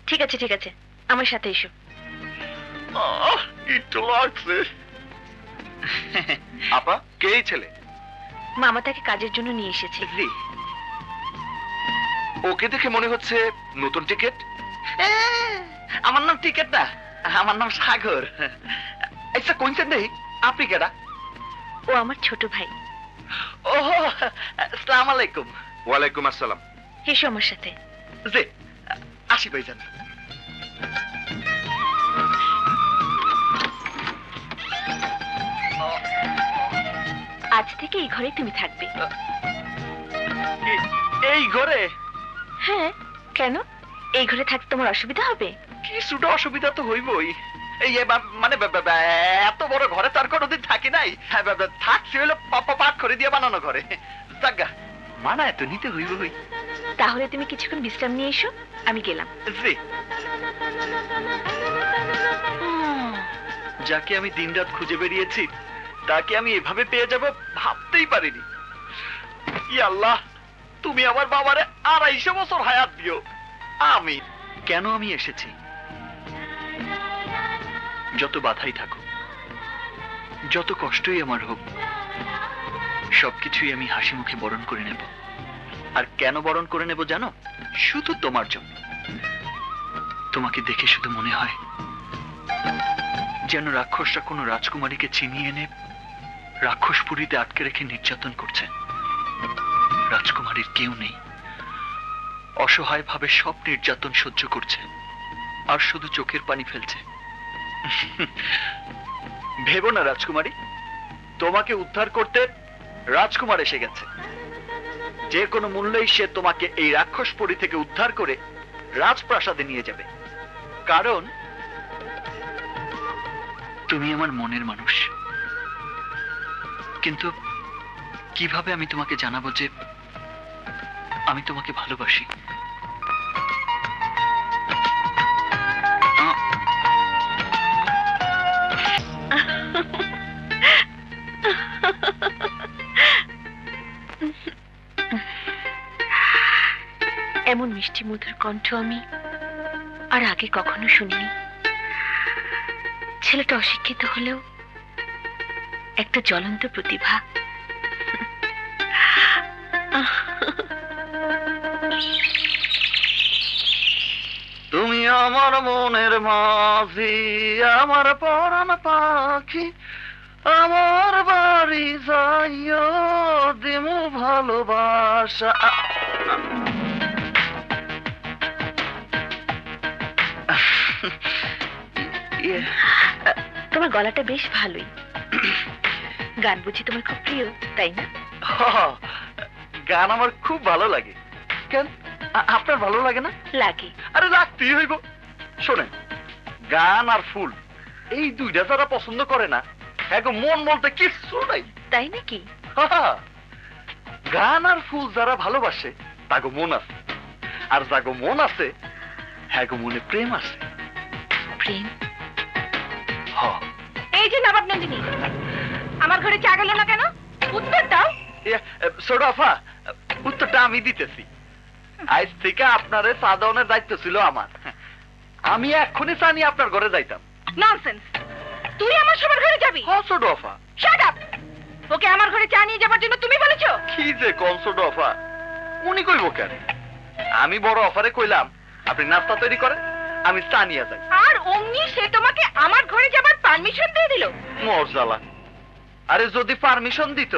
ঠিক আছে ঠিক আছে, আমার সাথে এসো। একটু লাগছে। আপা, কে এই ছেলে? মামা তাকে কাজের জন্য নিয়ে এসেছে। জি। ওকে দেখে মনে হচ্ছে নতুন টিকেট। আমার নাম টিকেট না, আমার নাম সাগর। আচ্ছা কোনছেন দেখি, আপনি কেডা? ও আমার ছোট ভাই। ও, আসসালামু আলাইকুম। ওয়ালাইকুম আসসালাম। এসো আমার সাথে। জি, আসি ভাইজান। আজ থেকে এই ঘরে তুমি থাকবে। এই ঘরে? হ্যাঁ, কেন? এই ঘরে থাকতে তোমার অসুবিধা হবে? কিছুটা অসুবিধা তো হইবই। এই মানে এত বড় ঘরে তার কোনোদিন থাকি নাই। থাকছি হইলো পাট করে দিয়ে বানানো ঘরে। জাগা মানা এত নিতে হইবই। তাহলে তুমি কিছুক্ষণ বিশ্রাম নিয়ে এসো, আমি গেলাম। জি। যাকে আমি দিনরাত খুঁজে বেরিয়েছি, তাকে আমি এভাবে পেয়ে যাব ভাবতেই পারিনি। ই আল্লাহ, তুমি আমার বাবারে 250 বছর হায়াত দিও। আমি কেন আমি এসেছি? যত বাধাই থাকুক, যত কষ্টই আমার হোক, সবকিছুই আমি হাসি মুখে বরণ করে নেব। আর কেন বরণ করে নেব জানো? শুধু তোমার জন্য। তোমাকে দেখে শুধু মনে হয় যেন রাক্ষসরা কোনো রাজকুমারীকে ছিনিয়ে এনে রাক্ষসপুরীতে আটকে রেখে নির্যাতন করছে। রাজকুমারীর কেউ নেই, অসহায় ভাবে সব নির্যাতন সহ্য করছে, আর শুধু চোখের পানি ফেলছে। ভেবো না রাজকুমারী, তোমাকে উদ্ধার করতে রাজকুমার এসে গেছে। যে কোনো মূল্যেই সে তোমাকে এই রাক্ষসপুরী থেকে উদ্ধার করে রাজপ্রাসাদে নিয়ে যাবে। কারণ তুমি আমার মনের মানুষ। কিন্তু কিভাবে আমি তোমাকে জানাবো যে আমি তোমাকে ভালোবাসি? এমন মিষ্টি মধুর কণ্ঠ আমি আর আগে কখনো শুনিনি। ছেলেটা অশিক্ষিত হলেও একটা জ্বলন্ত প্রতিভা। তুমি আমার মনের মাঝি, আমার পরাণ পাখি, আমার বাড়ি যাইও দিমু ভালোবাসা। তোমার গলাটা বেশ ভালোই। গান বুঝি তোমার খুব প্রিয়, তাই না? গান আমার খুব ভালো লাগে। কেন, আপনার ভালো লাগে না? লাগে। আরে লাগতেই হইব। শোনেন, গান আর ফুল এই দুইটা যারা পছন্দ করে না, এখন মন বলতে কিছু নাই। তাই নাকি? গান আর ফুল যারা ভালোবাসে তাগো মন আছে, আর যাগো মন আছে হ্যাঁ গো মনে প্রেম আছে। প্রেম? এই যে নবাব নন্দিনী, আমার ঘরে চা গেল না কেন? উত্তর দাও। সোডাফা, উত্তরটা আমি দিতেছি। আজ থেকে আপনারে চা দেওয়ানোর দায়িত্ব ছিল আমার। আমি এক্ষুনি চা নিয়ে আপনার ঘরে যাইতাম। ননসেন্স, তুই আমার সবার ঘরে যাবি? সোডাফা, শাট আপ। ওকে আমার ঘরে চা নিয়ে যাবার জন্য তুমি বলেছো? কি যে কোন সোডাফা, উনি কইব কেন? আমি বড় অফারে কইলাম আপনি নাস্তা তৈরি করেন, আমি চা নিয়ে যাই। আর অমনি সে তোমাকে আমার ঘরে যাবার পারমিশন দিয়ে দিল? মজালা। আরে যদি পারমিশন দিত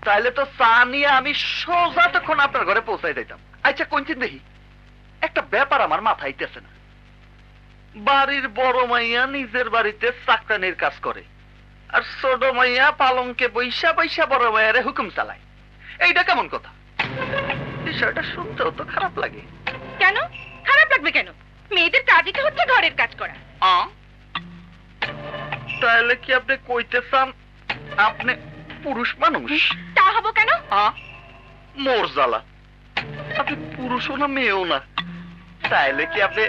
তাহলে তো চা নিয়ে আমি সোজা তখন আপনার ঘরে পৌঁছাই দিতাম। আচ্ছা কোনদিন দেখি, একটা ব্যাপার আমার মাথায় আইতেছে না। বাড়ির বড় মাইয়া নিজের বাড়িতে চাকরানির কাজ করে, আর ছোট মাইয়া পালঙ্কে বৈশা বৈশা বড় মাইয়ারে হুকুম চালায়। এইটা কেমন কথা? বিষয়টা শুনতেও তো খারাপ লাগে। কেন খারাপ লাগবে কেন? মেয়েদের কাজই তো হচ্ছে ঘরের কাজ করা। তাহলে কি আপনি কইতে চান আপনি পুরুষ মানুষ? তা হবো কেন? মোর জ্বালা, আপনি পুরুষও না মেয়েও না, তাইলে কি আপনি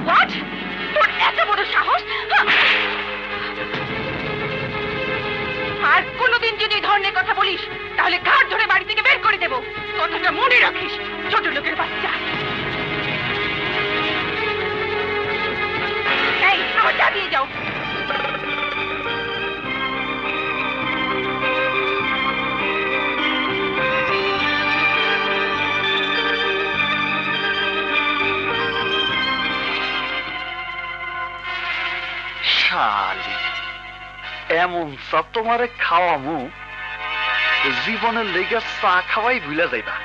What? তোর এত বড় সাহস! আর কোনোদিন যদি এই ধরনের কথা বলিস তাহলে ঘাট ধরে বাড়ি থেকে বের করে দেব। কথাটা মনে রাখিস, ছোট লোকের বাচ্চা। এই, আমার চা দিয়ে যাও। শালি, এমন সব তোমারে খাওয়ামু জীবনের লেগে চা খাওয়াই ভুলে যাইবা।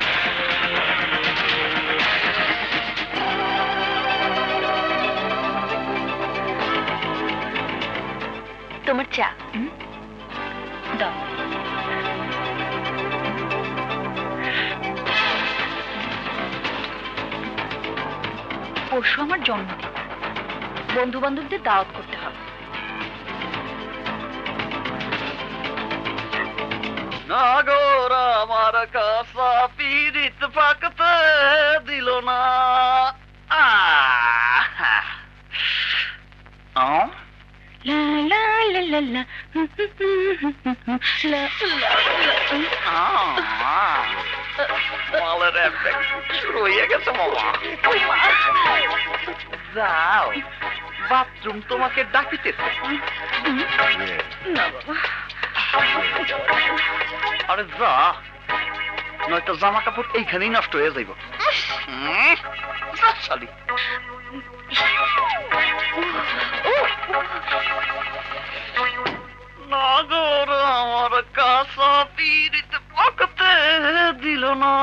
তোমার চা দাও। পরশু আমার জন্মদিন, বন্ধু বান্ধবদের দাওয়াত করতে হবে। নাগর আমার কাছা পীড়িত পাকতে দিল না। লা লা লা লা লা লা মালের এফেক্ট শুরু হয়ে গেছে মামা। যাও, বাথরুম তোমাকে ডাকিতেছে। আরে যা, নয়তো জামা কাপড় এইখানেই নষ্ট হয়ে যাইব। শালি, নাগর আমার কাছা পীড়িত পাকতে দিল না।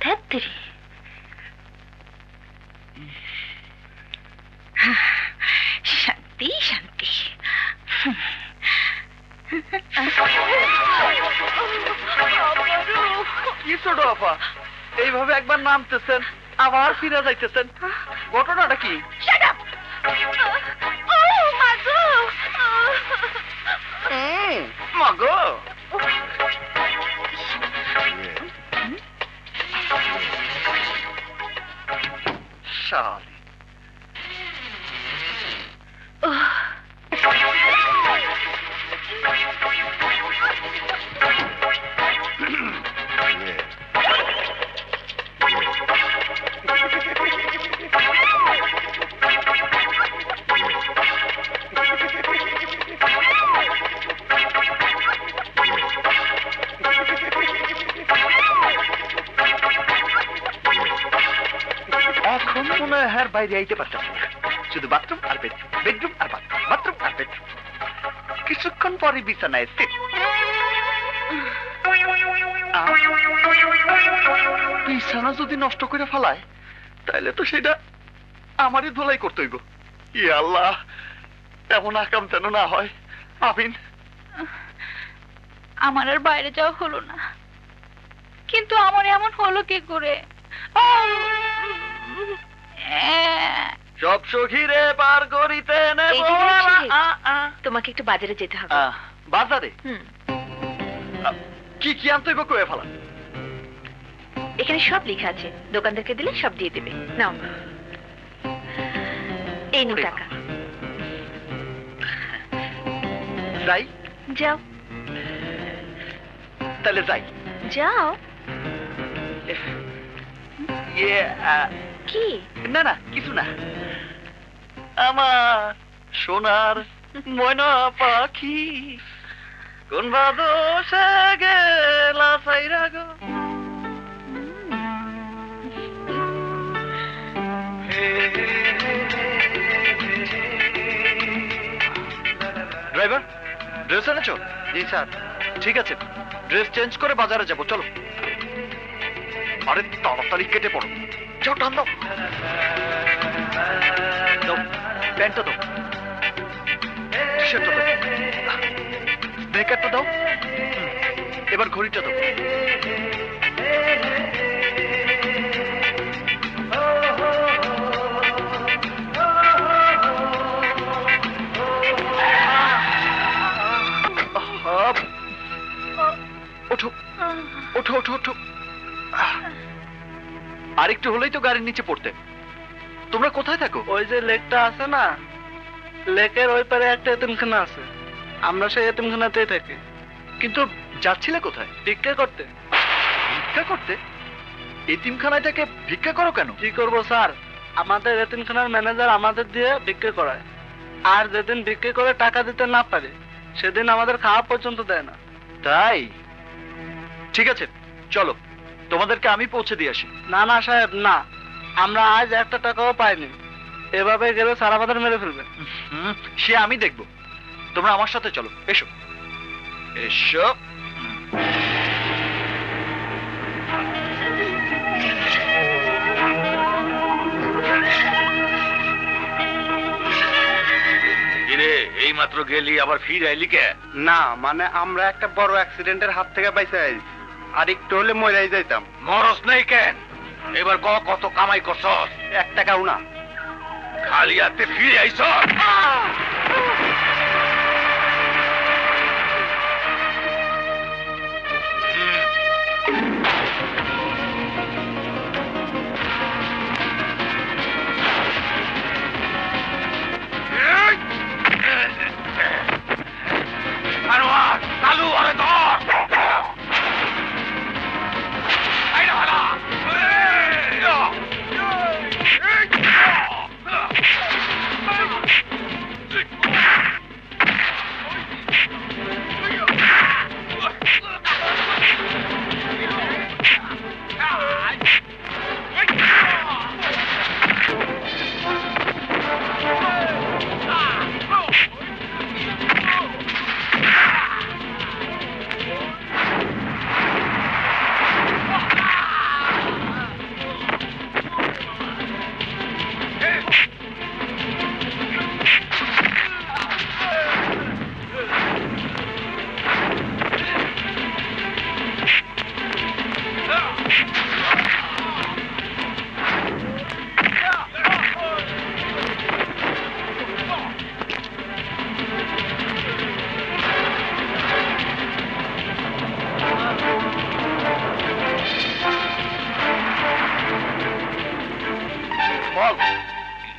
ধ্যাত্তেরি, শান্তি শান্তি। কি ছোট আপা, এইভাবে একবার নামতেছেন আবার ফিরে যাইতেছেন, ঘটনাটা কি? Shut up! মাগো! মাগো, শালি, এখন মনে হয় আর বাইরে আইতে পারতাম না। শুধু বাথরুম আর বেডরুম, বেডরুম আর বাথরুম, বাথরুম আর বেডরুম। কিছুক্ষণ পরে বিছানায় সিট। বিছানা যদি নষ্ট করে ফেলায় তাইলে তো সেটা আমারই ধোলাই করতে হইব। ই আল্লাহ, এমন আকাম যেন না হয়। আমিন। আমার আর বাইরে যাওয়া হলো না, কিন্তু আমার এমন হলো কি করে? সব সখীরে পার করিতে নেব। এই যে দেখছি, তোমাকে একটু বাজারে যেতে হবে। বাজারে হুম, কি কি আনতে হইব কয়ে ফেলা? এখানে সব লেখা আছে, দোকানদারকে দিলে সব দিয়ে দেবে। নাও, এই নো টাকা। যাই? যাও তাহলে যাই। যাও। ইয়ে, কি? না না, কিছু না। আমার সোনার ময়না পাখি কোন বাদশে গেলা সাইরা গো। ড্রাইভার, ড্রেস এনেছো? জি স্যার। ঠিক আছে, ড্রেস চেঞ্জ করে বাজারে যাব, চলো। আরে তাড়াতাড়ি কেটে পড়ো, যাও, টান দাও। দাও, প্যান্টটা দাও। সেটা দাও, স্নেকারটা দাও, এবার ঘড়িটা দাও। ওঠো ওঠো ওঠো ওঠো। আরেকটু হলেই তো গাড়ির নিচে পড়তে। তোমরা কোথায় থাকো? ওই যে লেকটা আছে না, লেকের ওই পারে একটা এতিমখানা আছে, আমরা সেই এতিমখানাতেই থাকি। কিন্তু যাচ্ছিলে কোথায়? ভিক্ষা করতে। ভিক্ষা করতে? এতিমখানায় থেকে ভিক্ষা করো কেন? কি করব স্যার, আমাদের এতিমখানার ম্যানেজার আমাদের দিয়ে ভিক্ষা করায়, আর যেদিন ভিক্ষা করে টাকা দিতে না পারে সেদিন আমাদের খাওয়া পর্যন্ত দেয় না। তাই? ঠিক আছে, চলো তোমাদেরকে আমি পৌঁছে দিয়ে আসি। না না সাহেব, না, আমরা আজ একটা টাকাও পাইনি, এভাবে গেলে স্যার আমাদের মেরে ফেলবে। সে আমি দেখব, তোমরা আমার সাথে চলো, এসো এসো। এই মাত্র গেলি আবার ফিরে আইলি কে? না মানে আমরা একটা বড় অ্যাক্সিডেন্টের হাত থেকে বাইসে আইছি, আর একটু হলে মরাই যাইতাম। মরস নাই কেন? এবার কত কামাই করছস? 1 টাকাও না। খালি হাতে ফিরে আইছ? চালু আরে ধর।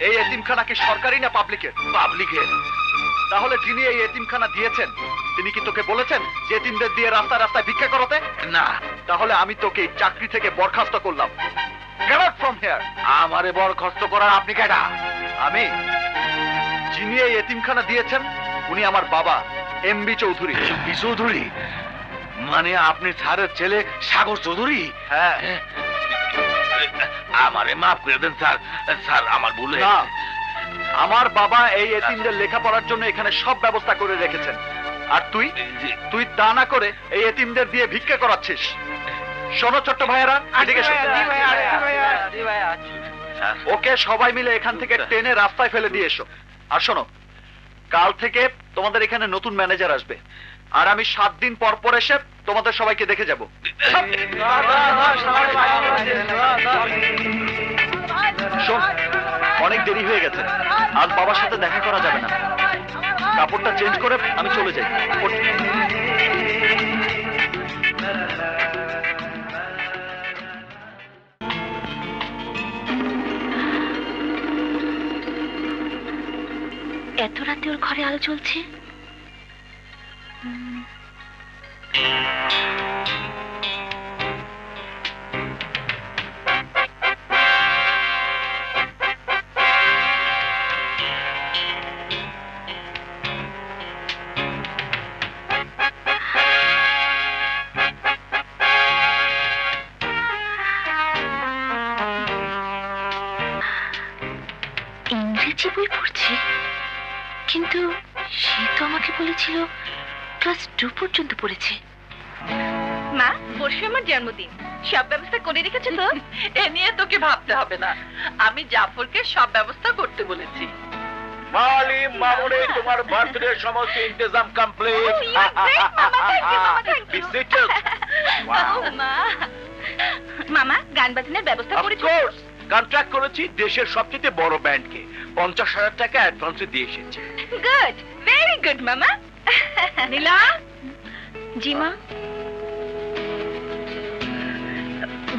এই এতিমখানা কি সরকারি না পাবলিকের? পাবলিকের। তাহলে যিনি এই এতিমখানা দিয়েছেন তিনি কি তোকে বলেছেন যে এতিমদের দিয়ে রাস্তায় রাস্তায় ভিক্ষা করতে? না। তাহলে আমি তোকে এই চাকরি থেকে বরখাস্ত করলাম। Get out from here. আমারে বরখাস্ত করার আপনি কেডা? আমি, যিনি এই এতিমখানা দিয়েছেন উনি আমার বাবা এমবি চৌধুরী। এমবি চৌধুরী? মানে আপনি স্যারের ছেলে সাগর চৌধুরী? হ্যাঁ। আমারে মাফ করে দেন স্যার, স্যার আমার ভুল হয়ে না, গেছে। আমার বাবা এই এতিমদের লেখাপড়ার জন্য এখানে সব ব্যবস্থা করে রেখেছেন, আর তুই তা না করে এই এতিমদের দিয়ে ভিক্ষা করাচ্ছিস। শোনো ছোট্ট ভাইয়েরা, এদিকে এসো। ওকে সবাই মিলে এখান থেকে টেনে রাস্তায় ফেলে দিয়ে এসো। আর শোনো, কাল থেকে তোমাদের এখানে নতুন ম্যানেজার আসবে, আর আমি 7 দিন পর পর এসে তোমাদের সবাইকে দেখে যাব। শোন, অনেক দেরি হয়ে গেছে, আজ বাবার সাথে দেখা করা যাবে না। কাপড়টা চেঞ্জ করে আমি চলে যাই। এত রাতে ওর ঘরে আলো জ্বলছে। ইংরেজি বই পড়ছে, কিন্তু সে তো আমাকে বলেছিল ক্লাস 2 পর্যন্ত পড়েছে। মা, পরশু আমার জন্মদিন, সব ব্যবস্থা করে রেখেছো তো? এ নিয়ে তোকে ভাবতে হবে না, আমি জাফরকে সব ব্যবস্থা করতে বলেছি। মালি মামুনি তোমার বার্থডে সমস্ত ইন্তজাম কমপ্লিট মামা গান বাজনার ব্যবস্থা করেছো? অফকোর্স, কন্ট্রাক্ট করেছি দেশের সবচেয়ে বড় ব্যান্ডকে, 50,000 টাকা অ্যাডভান্সে দিয়ে এসেছি। গুড, ভেরি গুড মামা। নীলা। জি মা।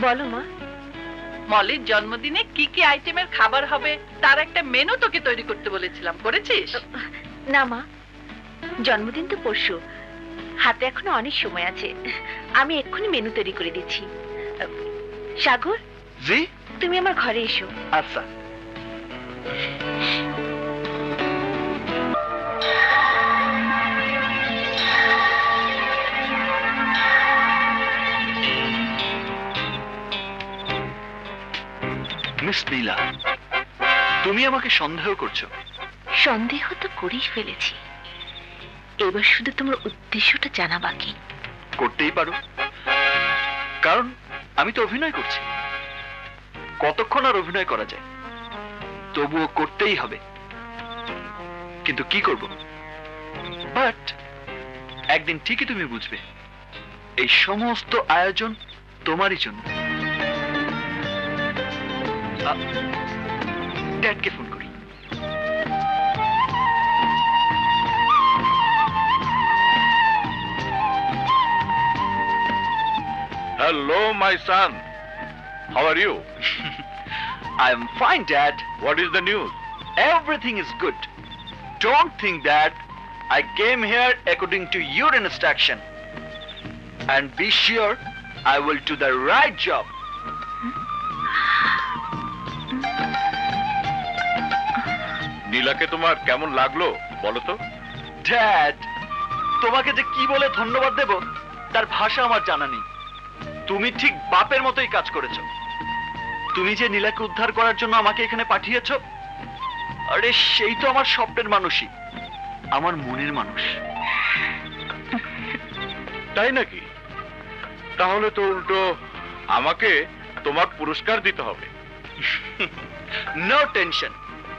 বলো মা। মলির জন্মদিনে কি কি আইটেমের খাবার হবে তার একটা মেনু তোকে তৈরি করতে বলেছিলাম, করেছিস? না মা, জন্মদিন তো পরশু, হাতে এখনো অনেক সময় আছে। আমি এক্ষুনি মেনু তৈরি করে দিচ্ছি। সাগর, জি? তুমি আমার ঘরে এসো। আচ্ছা। মিস নীলা, তুমি আমাকে সন্দেহ করছো? সন্দেহ তো করেই ফেলেছি, এবার শুধু তোমার উদ্দেশ্যটা জানা বাকি। করতেই পারো, কারণ আমি তো অভিনয় করছি। কতক্ষণ আর অভিনয় করা যায়? তবুও করতেই হবে। কিন্তু কি করব? বাট একদিন ঠিকই তুমি বুঝবে, এই সমস্ত আয়োজন তোমারই জন্য। ড্যাডকে ফোন করি। Hello, my son. How are you? I am fine, Dad. What is the news? Everything is good. Don't think that I came here according to your instruction. And be sure I will do the right job. নীলাকে তোমার কেমন লাগলো বলো তো? Dad, তোমাকে যে কি বলে ধন্যবাদ দেব তার ভাষা আমার জানা নেই। তুমি ঠিক বাপের মতোই কাজ করেছো। তুমি যে নীলাকে উদ্ধার করার জন্য আমাকে এখানে পাঠিয়েছো, আরে সেই তো আমার স্বপ্নের মানুষই, আমার মনের মানুষ। তাই নাকি? তাহলে তো উল্টো আমাকে তোমার পুরস্কার দিতে হবে। নো টেনশন,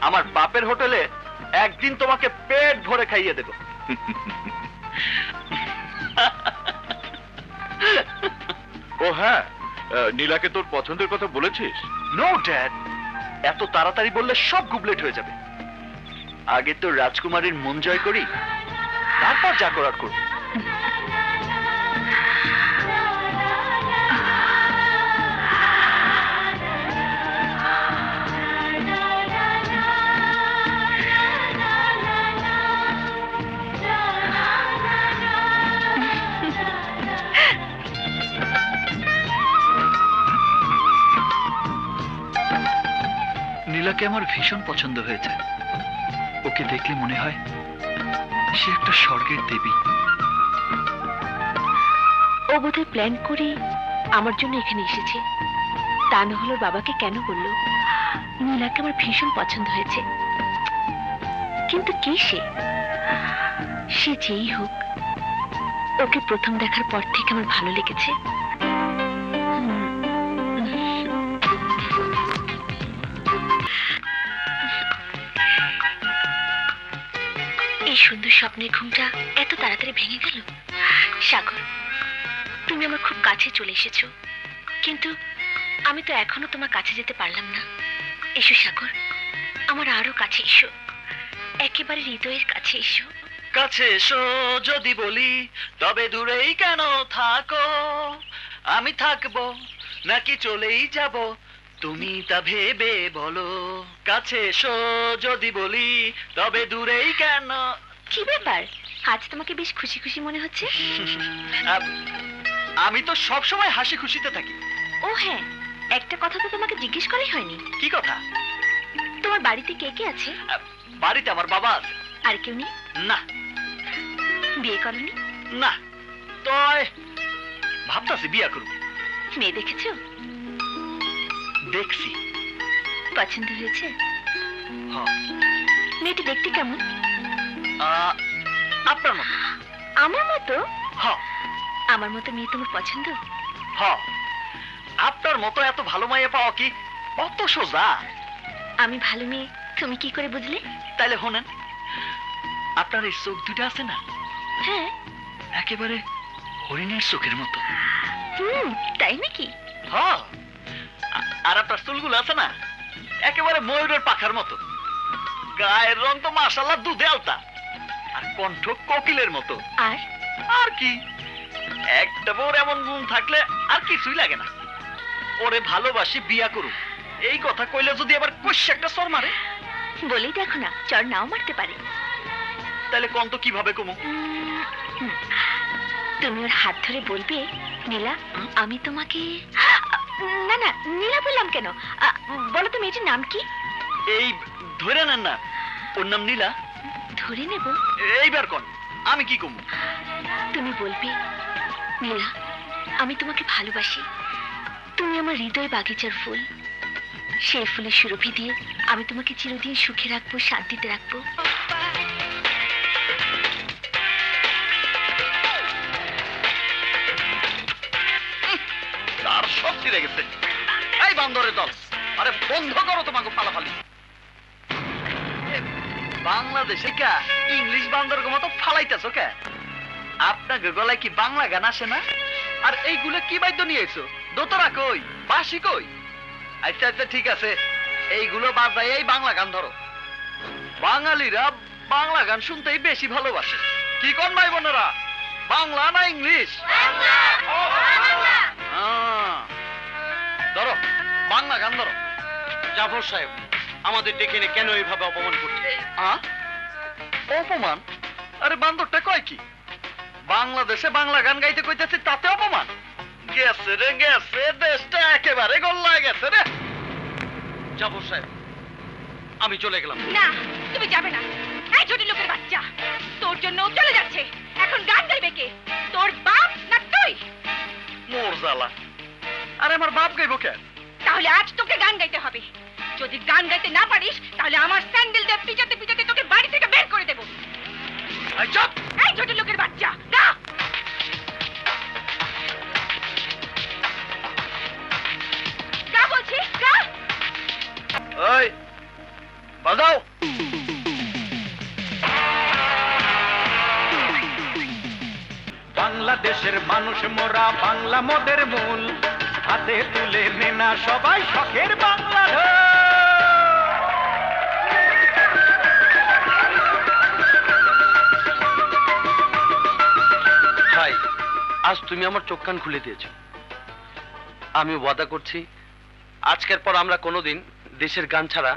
আমার বাপের হোটেলে একদিন তোমাকে পেট ভরে খাইয়ে দেব। ও হ্যাঁ, নীলাকে তোর পছন্দের কথা বলেছিস? নো ড্যাড, এত তাড়াতাড়ি বললে সব গুবলেট হয়ে যাবে। আগে তো রাজকুমারীর মন জয় করি, তারপর যা করার করব। নীলাকে আমার ভীষণ পছন্দ হয়েছে। ওকে দেখলে মনে হয় সে একটা স্বর্গের দেবী। ও বোধহয় প্ল্যান করে আমার জন্য এখানে এসেছে। তা না হলো বাবাকে কেন বললো নীলাকে আমার ভীষণ পছন্দ হয়েছে? কিন্তু কি সে যেই হোক, ওকে প্রথম দেখার পর থেকে আমার ভালো লেগেছে। এই সুন্দর স্বপ্নের ঘুমটা এত তাড়াতাড়ি ভেঙে গেল। সাগর, তুমি আমার খুব কাছে চলে এসেছো, কিন্তু আমি তো এখনো তোমার কাছে যেতে পারলাম না। এসো সাগর, আমার আরো কাছে এসো, একেবারে হৃদয়ের কাছে এসো। কাছে এসো যদি বলি, তবে দূরেই কেন থাকো? আমি থাকবো নাকি চলেই যাব, তুমি তা ভেবে বলো। কাছে এসো যদি বলি, তবে দূরেই কেন। কি ব্যাপার, আজ তোমাকে বেশ খুশি খুশি মনে হচ্ছে? আমি তো সব সময় হাসি খুশিতে থাকি। ও হ্যাঁ, একটা কথা তো তোমাকে জিজ্ঞেস করাই হয়নি। কি কথা? তোমার বাড়িতে কে কে আছে? বাড়িতে আমার বাবা আছে। আর কেউ নেই? না। বিয়ে করনি? না, তয় ভাবতাছি বিয়া করব। মেয়ে দেখেছো? দেখছি। পছন্দ হয়েছে? হ্যাঁ। মেয়েটি দেখতে কেমন? আপনার মতো। আমার মতো? হ্যাঁ। আমার মতো মেয়ে তোমার পছন্দ? হ্যাঁ। আপনার মতো এত ভালো মাইয়া পাওয়া কি অত সোজা? আমি ভালো মেয়ে তুমি কি করে বুঝলে? তাইলে শোনেন, আপনার এই চোখ দুটা আছে না, হ্যাঁ। একেবারে হরিণের চোখের মতো। তাই নাকি? হ্যাঁ। আর আপনার চুলগুলো আছে না, একেবারে ময়ূরের পাখার মতো। গায়ের রং তো মাশাআল্লাহ দুধে আলতা, আর কণ্ঠ কোকিলের মতো। আর আর কি, একটা বউর এমন গুণ থাকলে আর কিছুই লাগে না। ওরে ভালোবাসি, বিয়া করুন, এই কথা কইলে যদি আবার কইছে একটা সর মারে। বলেই দেখো না, চর নাও মারতে পারে। তাহলে কোন তো কিভাবে কমু? তুমি ওর হাত ধরে বলবে, নীলা আমি তোমাকে, না না নীলা বললাম কেন, বলো তো মেয়েটির নাম কি? এই ধরে নেন না, ওর নাম নীলা। ধরে নেব? এইবার কোন, আমি কি কমু? তুমি বলবে, নীলা আমি তোমাকে ভালোবাসি, তুমি আমার হৃদয় বাগিচার ফুল, সেই ফুলের সুরভি দিয়ে আমি তোমাকে চিরদিন সুখে রাখবো, শান্তিতে রাখবো। তার সব ছিঁড়ে গেছে। এই বান্দরের দল, আরে বন্ধ করো তোমাকে ফালাফালি। বাংলাদেশে কা ইংলিশ বান্দরের মতো ফালাইতেছো কে? আপনাকে গলায় কি বাংলা গান আসে না? আর এইগুলো কি বাদ্য নিয়েছো? দোতরা কই, বাঁশি কই? আচ্ছা আচ্ছা ঠিক আছে, এইগুলো বাজাই এই বাংলা গান ধরো। বাঙালিরা বাংলা গান শুনতেই বেশি ভালোবাসে। কি কোন ভাই বোনেরা, বাংলা না ইংলিশ? ধরো বাংলা গান ধরো। জাফর সাহেব, আমাদের ডেকে এনে কেন এইভাবে অপমান করছে? অপমান? আরে বান্দরটা কয় কি, বাংলাদেশে বাংলা গান গাইতে কইতেছি তাতে অপমান? গেছে রে গেছে, দেশটা একেবারে গোল্লায় গেছে রে। জাফর সাহেব, আমি চলে গেলাম। না তুমি যাবে না, এই ছোট লোকের বাচ্চা, তোর জন্য চলে যাচ্ছে। এখন গান গাইবে কে, তোর বাপ না তুই? মোর জ্বালা, আরে আমার বাপ গাইবো কেন? তাহলে আজ তোকে গান গাইতে হবে। যদি গান গাইতে না পারিস তাহলে আমার স্যান্ডেল দিয়ে পিটাতে পিটাতে তোকে বাড়ি থেকে বের করে দেবো। এই চুপ! এই ছোট লোকের বাচ্চা, গা! গা বলছি, গা! ওই বাজাও। বাংলাদেশের মানুষ মোরা, বাংলা মোদের মূল, হাতে তুলে নেনা সবাই শখের বাংলা ঢোল। ভাই, আজ তুমি আমার চোখ কান খুলে দিয়েছো। আমি ওয়াদা করছি, আজকের পর আমরা কোনোদিন দেশের গান ছাড়া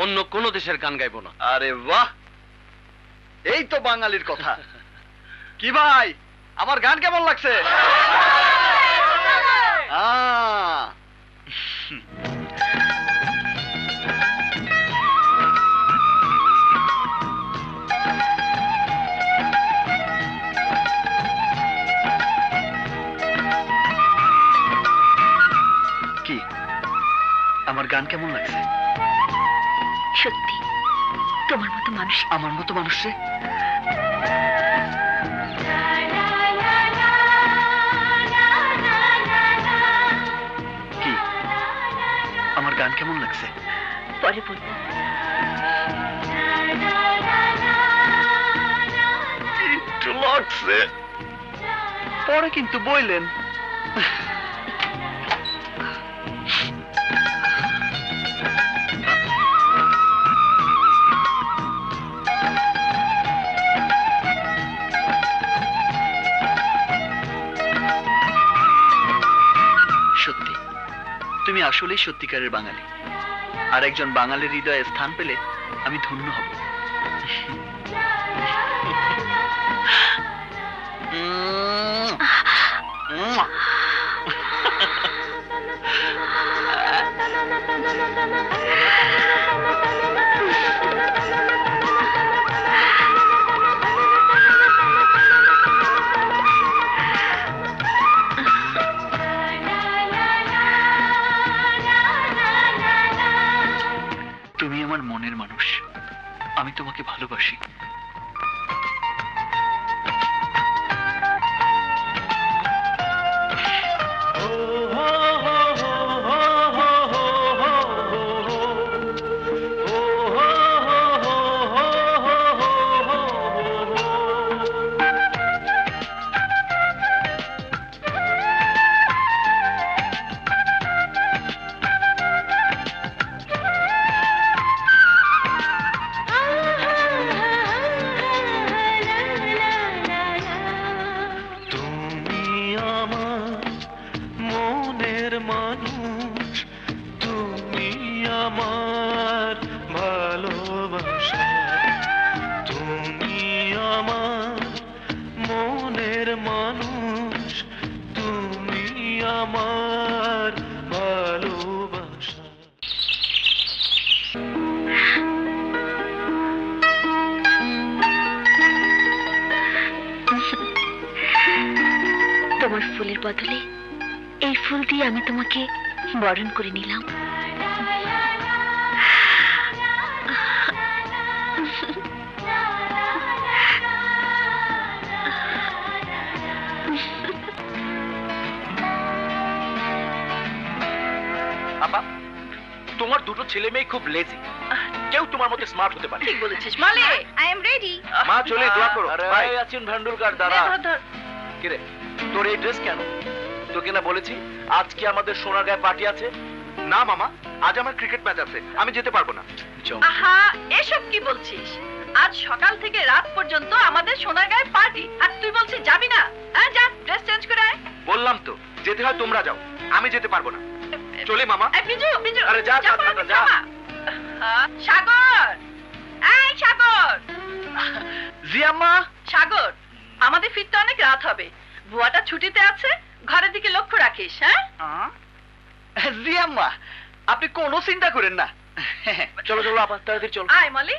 অন্য কোনো দেশের গান গাইবো না। আরে বাহ, এই তো বাঙালির কথা। কি ভাই, আমার গান কেমন লাগছে? কি আমার গান কেমন লাগছে? সত্যি তোমার মতো মানুষ, আমার মতো মানুষ রে। কি আমার গান কেমন লাগছে? পরে বলবো। একটু লাগছে, পরে কিন্তু বইলেন। সত্যি তুমি আসলেই সত্যিকারের বাঙালি, আর একজন বাঙালির হৃদয়ে স্থান পেলে আমি ধন্য হব। তুমি আমার মনের মানুষ, আমি তোমাকে ভালোবাসি। আমার ভালোবাসা। তোমার ফুলের বদলে এই ফুল দিয়ে আমি তোমাকে বরণ করে নিলাম। আপা, তোমার দুটো ছেলে মেয়ে খুব লেজি, কেউ তোমার মতো স্মার্ট হতে পারে। ঠিক বলেছিস মালে। I am ready. মা চলে দোয়া করো। আরে ভাই ভাই আছেন ভান্ডুরকার দাদা। ধর ধর। কিরে তোর এই ড্রেস কেন? তোকে না বলেছি আজকে আমাদের সোনারগাঁয়ে পার্টি আছে? না মামা, আজ আমার ক্রিকেট ম্যাচ আছে, আমি যেতে পারবো না। আহা, এসব কি বলছিস? আজ সকাল থেকে রাত পর্যন্ত আমাদের সোনারগাঁয়ে পার্টি, আর তুই বলছিস যাবি না? হ্যাঁ, যা ড্রেস চেঞ্জ করে আয়। বললাম তো যেতে হয় তোমরা যাও, আমি যেতে পারবো না। চলে মামা। এই বিজু, বিজু। আরে যা, যা, পড়াবি, যা। মা। সাগর, এই সাগর। জি আম্মা। সাগর, আমাদের ফিরতে অনেক রাত হবে। বুয়াটা ছুটিতে আছে, ঘরের দিকে লক্ষ্য রাখিস। হ্যাঁ জি আম্মা, আপনি কোনো চিন্তা করেন না। চলো চলো আপা, তাড়াতাড়ি চলো। আয় মলি।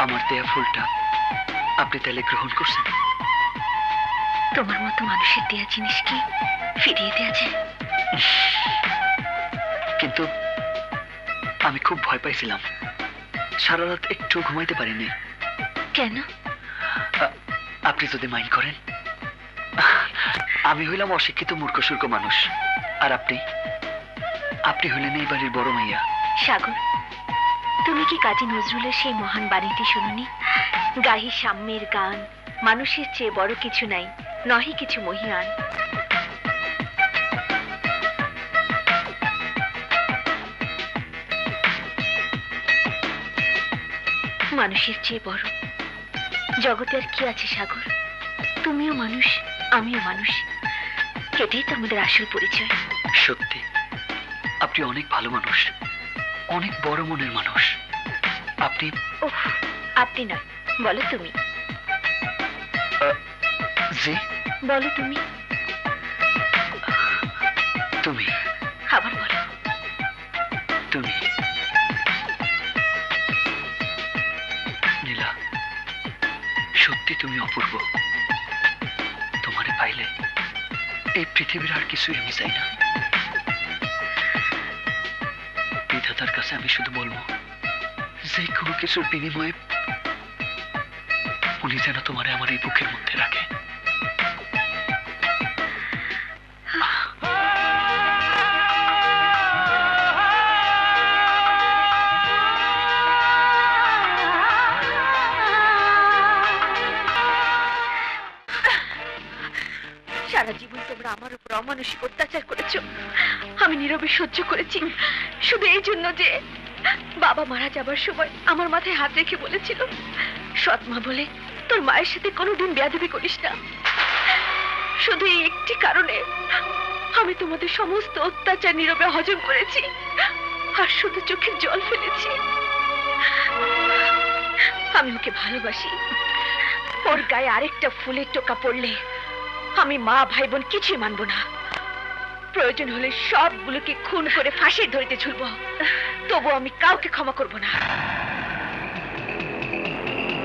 আমার দেয়া ফুলটা আপনি তাহলে গ্রহণ করছেন? তোমার মতো মানুষের দেয়া জিনিস কি ফিরিয়ে দেয়া যায়? কিন্তু আমি খুব ভয় পাইছিলাম, সারা রাত একটু ঘুমাইতে পারিনি। কেন? আপনি যদি মাইন্ড করেন, আমি হইলাম অশিক্ষিত মূর্খসূর্খ মানুষ, আর আপনি হইলেন এই বাড়ির বড় মাইয়া। সাগর, তুমি কি কাজী নজরুলের সেই মহান বাণীটি শুনোনি? গাহি সাম্যের গান, মানুষের চেয়ে বড় কিছু নাই, নহি কিছু মহিয়ান। মানুষের চেয়ে বড় জগতে আর কি আছে সাগর? তুমিও মানুষ, আমিও মানুষ, এটাই তো আমাদের আসল পরিচয়। সত্যি আপনি অনেক ভালো মানুষ, অনেক বড় মনের মানুষ। আপনি ওহ, আপনি নয়, বলো তুমি। জি বলো তুমি। তুমি আবার বলো তুমি। নীলা, সত্যি তুমি অপূর্ব। তোমারে পাইলে এই পৃথিবীর আর কিছুই আমি চাই না। বিধাতার কাছে আমি শুধু বলবো, যে কোনো কিছুর বিনিময়ে উনি যেন তোমারে আমার এই বুকের মধ্যে রাখে। সারা জীবন তোমরা আমার উপর অমানসিক অত্যাচার করেছো, আমি নীরবে সহ্য করেছি, শুধু এই জন্য যে বাবা মারা যাবার সময় আমার মাথায় হাত রেখে বলেছিল, সৎ মা বলে তোর মায়ের সাথে কোনোদিন বেয়াদবি করিস না। শুধু এই একটি কারণে আমি তোমাদের সমস্ত অত্যাচার নীরবে হজম করেছি, আর শুধু চোখের জল ফেলেছি। আমি ওকে ভালোবাসি, ওর গায়ে আরেকটা ফুলের টোকা পড়লে আমি মা ভাই বোন কিছুই মানব না। প্রয়োজন হলে সবগুলোকে খুন করে ফাঁসির দড়িতে ঝুলবো, তবু আমি কাউকে ক্ষমা করব না।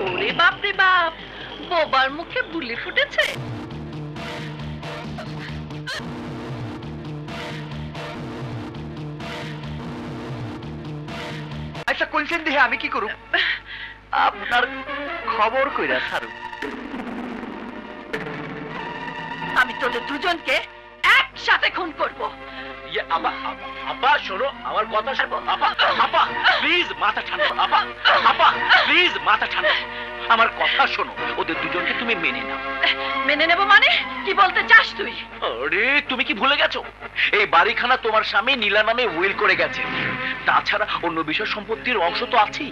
ওরে বাপ রে বাপ, বোবার মুখে বুলি ফুটেছে। আচ্ছা কোনছেন দেহে আমি কি করব? আপনার খবর কইরা ছাড়ু। আমি তোদের দুজনকে একসাথে খুন করব। আপা শোনো আমার কথা শোনো। আপা প্লিজ মাথা ঠান্ডা। আপা প্লিজ মাথা ঠান্ডা। আমার কথা শোনো, ওদের দুজনকে তুমি মেনে নাও। মেনে নেব মানে কি বলতে চাস তুই? আরে তুমি কি ভুলে গেছো এই বাড়িখানা তোমার স্বামী নীলা নামে উইল করে গেছে? তাছাড়া অন্য বিষয় সম্পত্তির অংশ তো আছেই।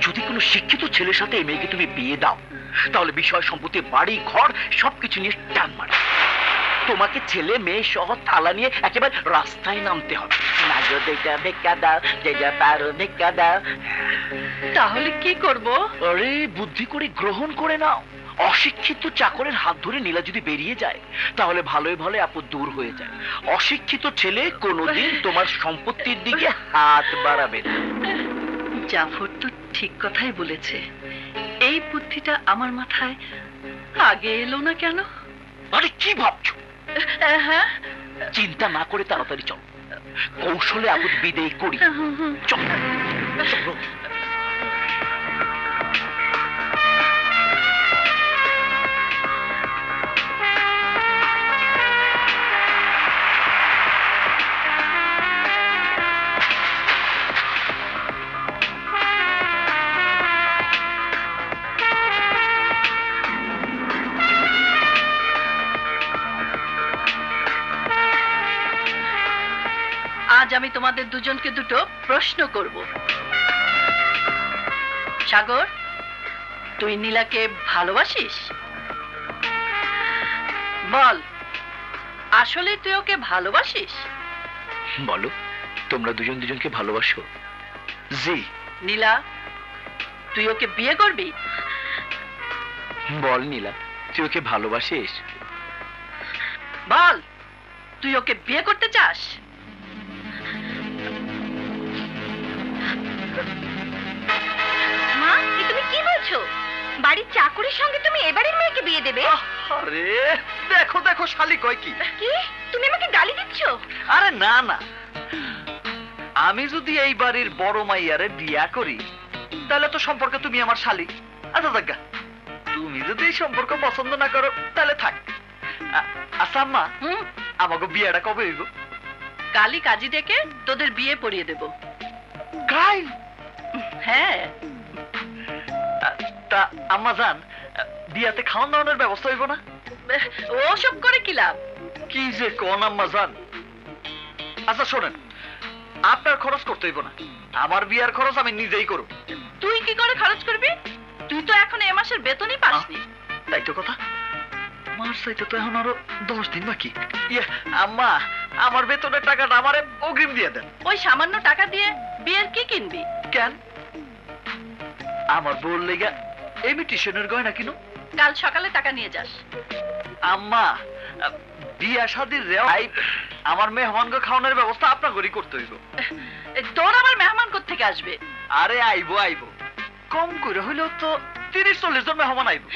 যদি কোনো শিক্ষিত ছেলের সাথে এই মেয়েকে তুমি বিয়ে দাও, তাহলে বিষয় সম্পত্তি, বাড়ি ঘর সবকিছু নিয়ে টান মারে। তোমাকে ছেলে মেয়ে সহ থালা নিয়ে একেবারে রাস্তায় নামতে হবে। তাহলে কি করব? আরে বুদ্ধি করে গ্রহণ করে নাও। অশিক্ষিত চাকরের হাত ধরে নীলা যদি বেরিয়ে যায়, তাহলে ভালোই ভালো আপদ দূর হয়ে যায়। অশিক্ষিত ছেলে কোনোদিন তোমার সম্পত্তির দিকে হাত বাড়াবে না। জাফর তো ঠিক কথাই বলেছে। এই বুদ্ধিটা আমার মাথায় আগে এলো না কেন? আরে কি ভাবছো? হ্যাঁ, চিন্তা না করে তাড়াতাড়ি চল, কৌশলে আপদ বিদেয় করি। চল চলো। আজ আমি তোমাদের দুজনকে দুটো প্রশ্ন করব। সাগর, তুই নীলাকে ভালোবাসিস? বল, আসলে তুই ওকে ভালোবাসিস? বলো, তোমরা দুজন দুজনকে ভালোবাসো? জি। নীলা, তুই ওকে বিয়ে করবি? বল নীলা, তুই ওকে ভালোবাসিস? বল, তুই ওকে বিয়ে করতে চাস? মা, তুমি কি বলছো? বাড়ির চাকরির সঙ্গে তুমি এবারের মেয়েকে বিয়ে দেবে? আরে দেখো দেখো শালি কয় কি? কি? তুমি আমাকে গালি দিচ্ছ? আরে না না, আমি যদি এই বাড়ির বড় মাইয়ারে বিয়া করি, তাহলে তো সম্পর্কে তুমি আমার শালি। আচ্ছা জাগা, তুমি যদি এই সম্পর্ক পছন্দ না করো তাহলে থাক। আচ্ছা আম্মা, আমাকে বিয়েটা কবে হইব? কালই কাজী ডেকে তোদের বিয়ে পড়িয়ে দেব। কাল? হ্যাঁ। তা আম্মা জান, বিয়াতে খাওয়ান দাওয়ানোর ব্যবস্থা হইব না? ওসব করে কি লাভ? কি যে কোন আম্মা জান। আচ্ছা শোনেন, আপনার খরচ করতে হইব না, আমার বিয়ার খরচ আমি নিজেই করব। তুই কি করে খরচ করবি? তুই তো এখন এ মাসের বেতনই পাসনি। তাই তো কথা, মাস চাইতে তো এখন আরো 10 দিন বাকি। ইয়ে আম্মা, আমার বেতনের টাকাটা আমারে অগ্রিম দিয়ে দেন। ওই সামান্য টাকা দিয়ে বিয়ের কি কিনবি? কেন? আমার বউর লেগে ইমিটেশনের গয়না কিনো। কাল সকালে টাকা নিয়ে যাস। আম্মা, বিয়া শাদির রেওয়াই আমার মেহমানকে খাওয়ানোর ব্যবস্থা আপনাদেরই করতে হইব। তোর আবার মেহমান কোত্থেকে আসবে? আরে আইবো আইবো, কম করে হইলেও তো 30-40 জন মেহমান আইবো।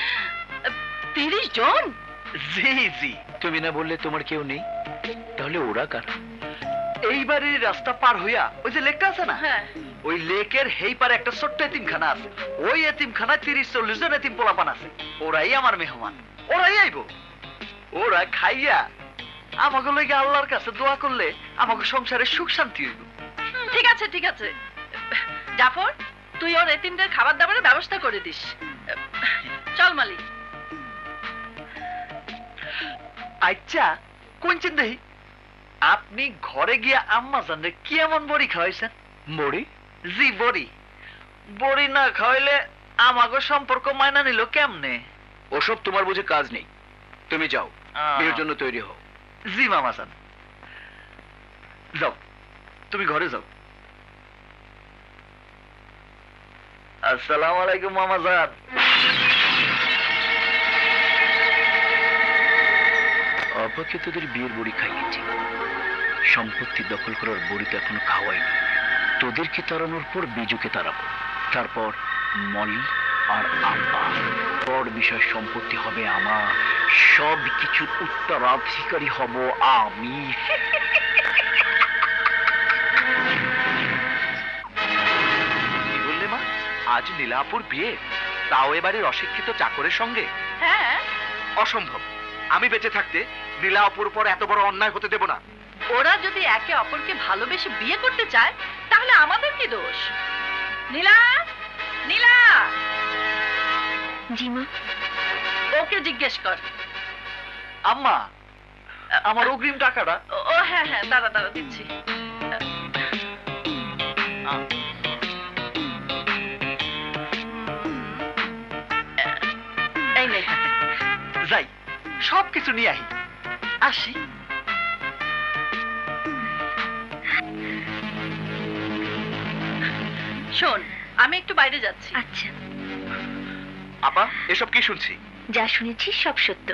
30 জন? জি জি। তুমি না বললে তোমার কেউ নেই, তাহলে ওরা কারা? এই বাড়ির রাস্তা পার হইয়া ওই যে লেকটা আছে না, হ্যাঁ, ওই লেকের হেই পারে একটা ছোট্ট এতিমখানা আছে। ওই এতিমখানায় 30-40 জন এতিম পোলাপান আছে। ওরাই আমার মেহমান, ওরাই আইবো। ওরা খাইয়া আমাকে লইগে আল্লাহর কাছে দোয়া করলে আমাকে সংসারে সুখ শান্তি হইব। ঠিক আছে ঠিক আছে। জাফর, তুই ওর এতিমদের খাবার দাবারের ব্যবস্থা করে দিস। চল মালিক। আচ্ছা কোন চিন্তাই, আপনি ঘরে গিয়া আম্মা জানলে কি এমন বড়ি খাওয়াইছেন? বড়ি? জি বড়ি। বড়ি না খাওয়াইলে আমাকে সম্পর্ক মাইনা নিল কেমনে? ওসব তোমার বুঝে কাজ নেই, তুমি যাও, বিয়ের জন্য তৈরি হও। জি মামা জান, যাও, তুমি ঘরে যাও। আসসালামু আলাইকুম মামা জান। অবাকে তোদের বিয়ের বড়ি খাইয়েছি, সম্পত্তি দখল করার বড়ি তো এখনো খাওয়াইনি। তোদেরকে তাড়ানোর পর বিজুকে তাড়াবো, তারপর মলি আর আব্বা। বড় বিষয় সম্পত্তি হবে আমার, সব কিছুর উত্তরাধিকারী হব আমি। নীলাপুর বিয়ে, তাও এবারের অশিক্ষিত চাকরের সঙ্গে? হ্যাঁ, অসম্ভব। আমি বেঁচে থাকতে নীলাপুর উপর এত বড় অন্যায় হতে দেব না। ওরা যদি একে অপরকে ভালোবেসে বিয়ে করতে চায় তাহলে আমাদের কি দোষ? নীলা, নীলা, জি মা। ওকে জিজ্ঞেস কর। আম্মা, আমার অগ্রিম টাকাটা। ও হ্যাঁ হ্যাঁ, দাঁড়া দাঁড়া, দিচ্ছি। এই নে। যাই, সবকিছু নিয়ে আহি। আসি। শোন, আমি একটু বাইরে যাচ্ছি। আচ্ছা, আপা, এসব কি শুনছি? যা শুনেছি সব সত্য।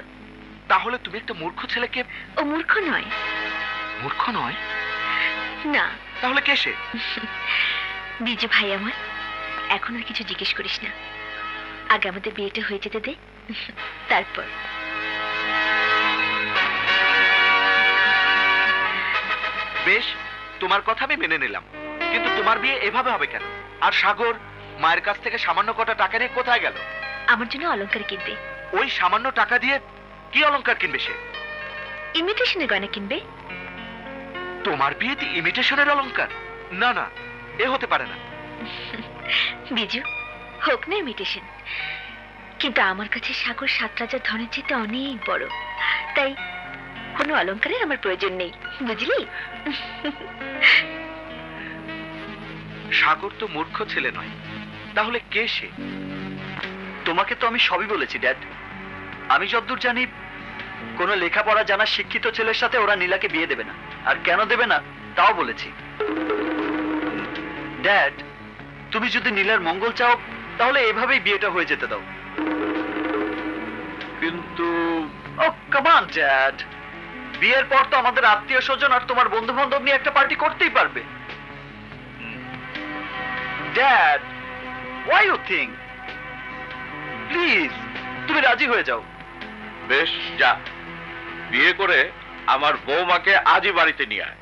তাহলে তুমি একটা মূর্খ ছেলেকে... ও মূর্খ নয়। মূর্খ নয়? না। তাহলে কে সে? বিজু ভাই আমার। এখন আর কিছু জিজ্ঞেস করিস না, আগে আমাদের বিয়েটা হয়ে যেতে দে, তারপর। বেশ, তোমার কথা আমি মেনে নিলাম, কিন্তু তোমার বিয়ে এভাবে হবে কেন? আর সাগর মায়ের কাছ থেকে সামান্য কটা টাকা নিয়ে কোথায় গেল? আমার জন্য অলংকার কিনবে। ওই সামান্য টাকা দিয়ে কি অলংকার কিনবে সে? ইমিটেশনের গয়না কিনবে। তোমার বিয়েতে ইমিটেশনের অলংকার? না না, এ হতে পারে না। বিজু, হোক না ইমিটেশন, কিন্তু আমার কাছে সাগর 7 রাজার ধনের চেয়ে অনেক বড়, তাই কোনো অলংকারের আমার প্রয়োজন নেই, বুঝলি? সাগর তো মূর্খ ছেলে নয়, তাহলে কে সে? তোমাকে তো আমি সবই বলেছি ড্যাড। আমি যতদূর জানি, কোনো লেখাপড়া জানা শিক্ষিত ছেলের সাথে ওরা নীলাকে বিয়ে দেবে না। আর কেন দেবে না তাও বলেছি। ড্যাড, তুমি যদি নীলার মঙ্গল চাও তাহলে এভাবেই বিয়েটা হয়ে যেতে দাও। কিন্তু ও কাম অন ড্যাড, বিয়ের পর তো আমাদের আত্মীয় স্বজন আর তোমার বন্ধু বান্ধব নিয়ে একটা পার্টি করতেই পারবে। Dad, why you think? Please, তুমি রাজি হয়ে যাও। বেশ, যা, বিয়ে করে আমার বৌমাকে আজই বাড়িতে নিয়ে আয়।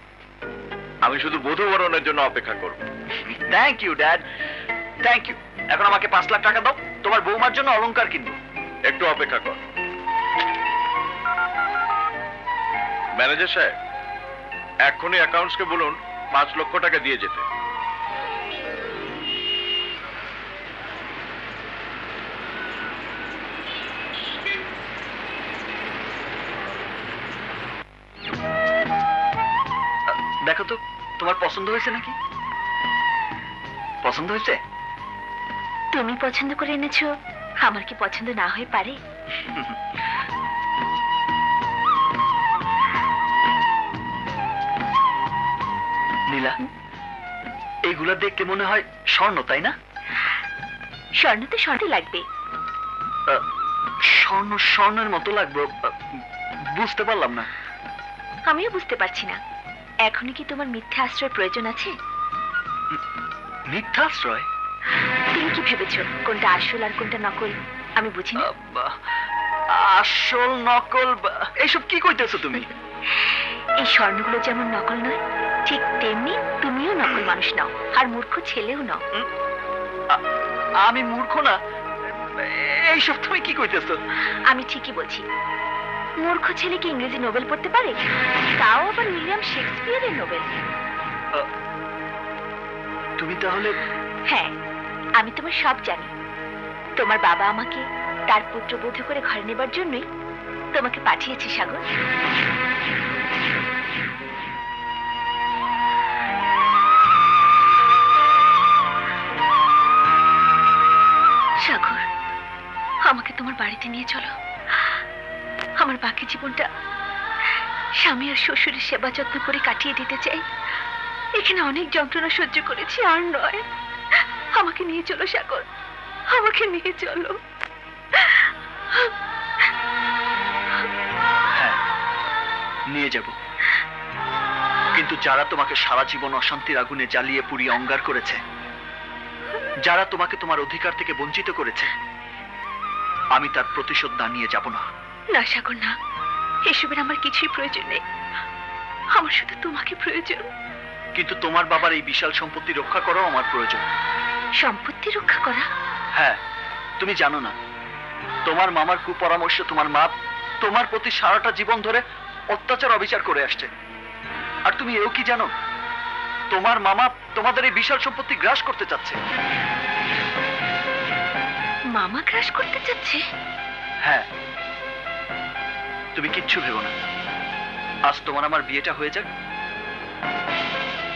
আমি শুধু বধূবরণের জন্য অপেক্ষা করব। Thank you dad, thank you. এখন আমাকে 5 লাখ টাকা দাও, তোমার বৌমার জন্য অলংকার কিনবো। একটু অপেক্ষা কর। ম্যানেজার সাহেব, এক্ষুনি অ্যাকাউন্টসকে বলুন 5 লক্ষ টাকা দিয়ে যেতে। দেখো তো, তোমার পছন্দ হয়েছে নাকি? পছন্দ হয়েছে? তুমি পছন্দ করে এনেছো, আমার কি পছন্দ না হয়ে পারে? নীলা, এইগুলা দেখতে মনে হয় স্বর্ণ, তাই না? স্বর্ণ তো স্বর্ণ লাগবে। স্বর্ণ স্বর্ণের মতো লাগবে? বুঝতে পারলাম না। আমিও বুঝতে পারছি না। এখনই কি তোমার মিথ্যা আশ্রয়ের প্রয়োজন আছে? মিথ্যা আশ্রয়? তুমি কি ভেবেছো কোনটা আসল আর কোনটা নকল আমি বুঝি না? আসল নকল এইসব কি কইতেছো তুমি? এই স্বর্ণগুলো যেমন নকল নয়, ঠিক তেমনি তুমিও নকল মানুষ নাও, আর মূর্খ ছেলেও নাও। আমি মূর্খ না, এইসব তুমি কি কইতেছো? আমি ঠিকই বলছি। মূর্খ ছেলে কি ইংরেজি নোবেল পড়তে পারে? তাও আবার উইলিয়াম শেক্সপিয়ারের নোবেল। তুমি তাহলে? হ্যাঁ, আমি তোমার সব জানি। তোমার বাবা আমাকে তার পুত্রবধূ করে ঘরে নেবার জন্যই তোমাকে পাঠিয়েছে সাগর। সাগর, আমাকে তোমার বাড়িতে নিয়ে চলো। আমার বাকি জীবনটা স্বামী আর শ্বশুরের সেবা যত্ন করে কাটিয়ে দিতে চাই। এখানে অনেক যন্ত্রণা সহ্য করেছি, আর নয়। আমাকে নিয়ে চলো সাগর, আমাকে নিয়ে চলো। হ্যাঁ, নিয়ে যাব, কিন্তু যারা তোমাকে সারা জীবন অশান্তির আগুনে জ্বালিয়ে পুড়িয়ে অঙ্গার করেছে, যারা তোমাকে তোমার অধিকার থেকে বঞ্চিত করেছে, আমি তার প্রতিশোধ না নিয়ে যাব না। না সাগর, না, এসবের আমার কিছুই প্রয়োজন নেই। আমার শুধু তোমাকে প্রয়োজন। কিন্তু তোমার বাবার এই বিশাল সম্পত্তি রক্ষা করাও আমার প্রয়োজন। সম্পত্তি রক্ষা করা? হ্যাঁ, তুমি জানো না, তোমার মামার কুপরামর্শ তোমার মা তোমার প্রতি সারাটা জীবন ধরে অত্যাচার অবিচার করে আসছে। আর তুমি এও কি জানো, তোমার মামা তোমাদের এই বিশাল সম্পত্তি গ্রাস করতে চাচ্ছে। মামা ক্রাশ করতে চাচ্ছে? হ্যাঁ, তুমি কিচ্ছু ভেবো না, আজ তোমার আমার বিয়েটা হয়ে যাক,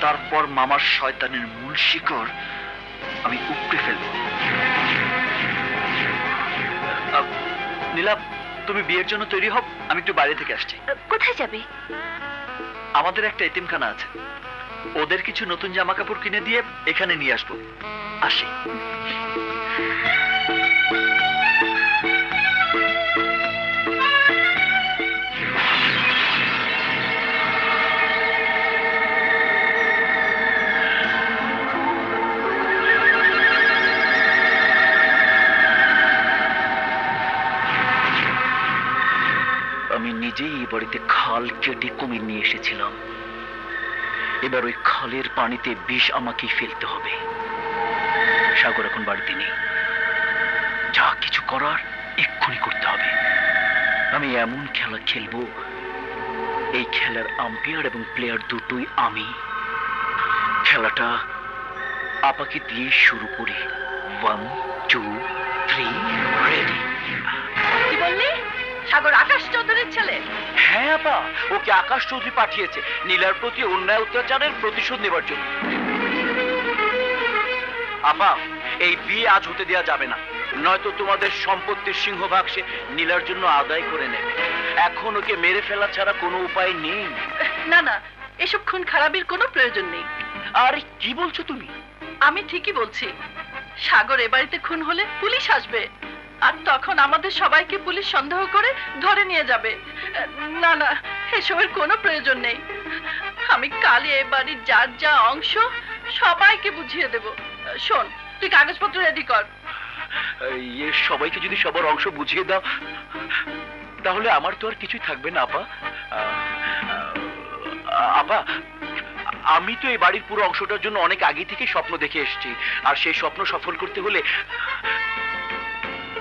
তারপর মামার শয়তানের মূল শিকড় আমি উপড়ে ফেলবো। নীলা, তুমি বিয়ের জন্য তৈরি হও, আমি একটু বাইরে থেকে আসছি। কোথায় যাবে? আমাদের একটা এতিমখানা আছে, ওদের কিছু নতুন জামা কাপড় কিনে দিয়ে এখানে নিয়ে আসবো। আসি। আমি নিজেই এই বাড়িতে খাল কেটে কুমির নিয়ে এসেছিলাম, এবার ওই খালের পানিতে বিষ আমাকেই ফেলতে হবে। সাগর এখন বাড়িতে নেই, যা কিছু করার এক্ষুনি করতে হবে। আমি এমন খেলা খেলবো, এই খেলার আম্পায়ার এবং প্লেয়ার দুটোই আমি। খেলাটা আপাকে দিয়ে শুরু করি। 1 2 3 রেডি। কি বললি? সাগর আকাশ চৌধুরীর ছেলে? হ্যাঁ আপা, ওকে আকাশ চৌধুরী পাঠিয়েছে নীলার প্রতি অন্যায় অত্যাচারের প্রতিশোধ নেবার জন্য। আপা, এই বিয়ে আজ হতে দেওয়া যাবে না, নয়তো তোমাদের সম্পত্তির সিংহভাগ সে নীলার জন্য আদায় করে নেবে। এখন ওকে মেরে ফেলা ছাড়া কোনো উপায় নেই। না না, এসব খুন খারাপির কোনো প্রয়োজন নেই। আরে কি বলছো তুমি? আমি ঠিকই বলছি। সাগর এ বাড়িতে খুন হলে পুলিশ আসবে, আর তখন আমাদের সবাইকে পুলিশ সন্দেহ করে ধরে নিয়ে যাবে। না না, এসবের কোনো প্রয়োজন নেই। আমি কালই এ বাড়ির যার যা অংশ সবাইকে বুঝিয়ে দেব। শোন, তুই কাগজপত্র রেডি কর। সবাইকে যদি সবার অংশ বুঝিয়ে দাও, তাহলে আমার তো আর কিছুই থাকবে না আপা। আপা, আমি তো এই বাড়ির পুরো অংশটার জন্য অনেক আগে থেকে স্বপ্ন দেখে এসেছি, আর সেই স্বপ্ন সফল করতে হলে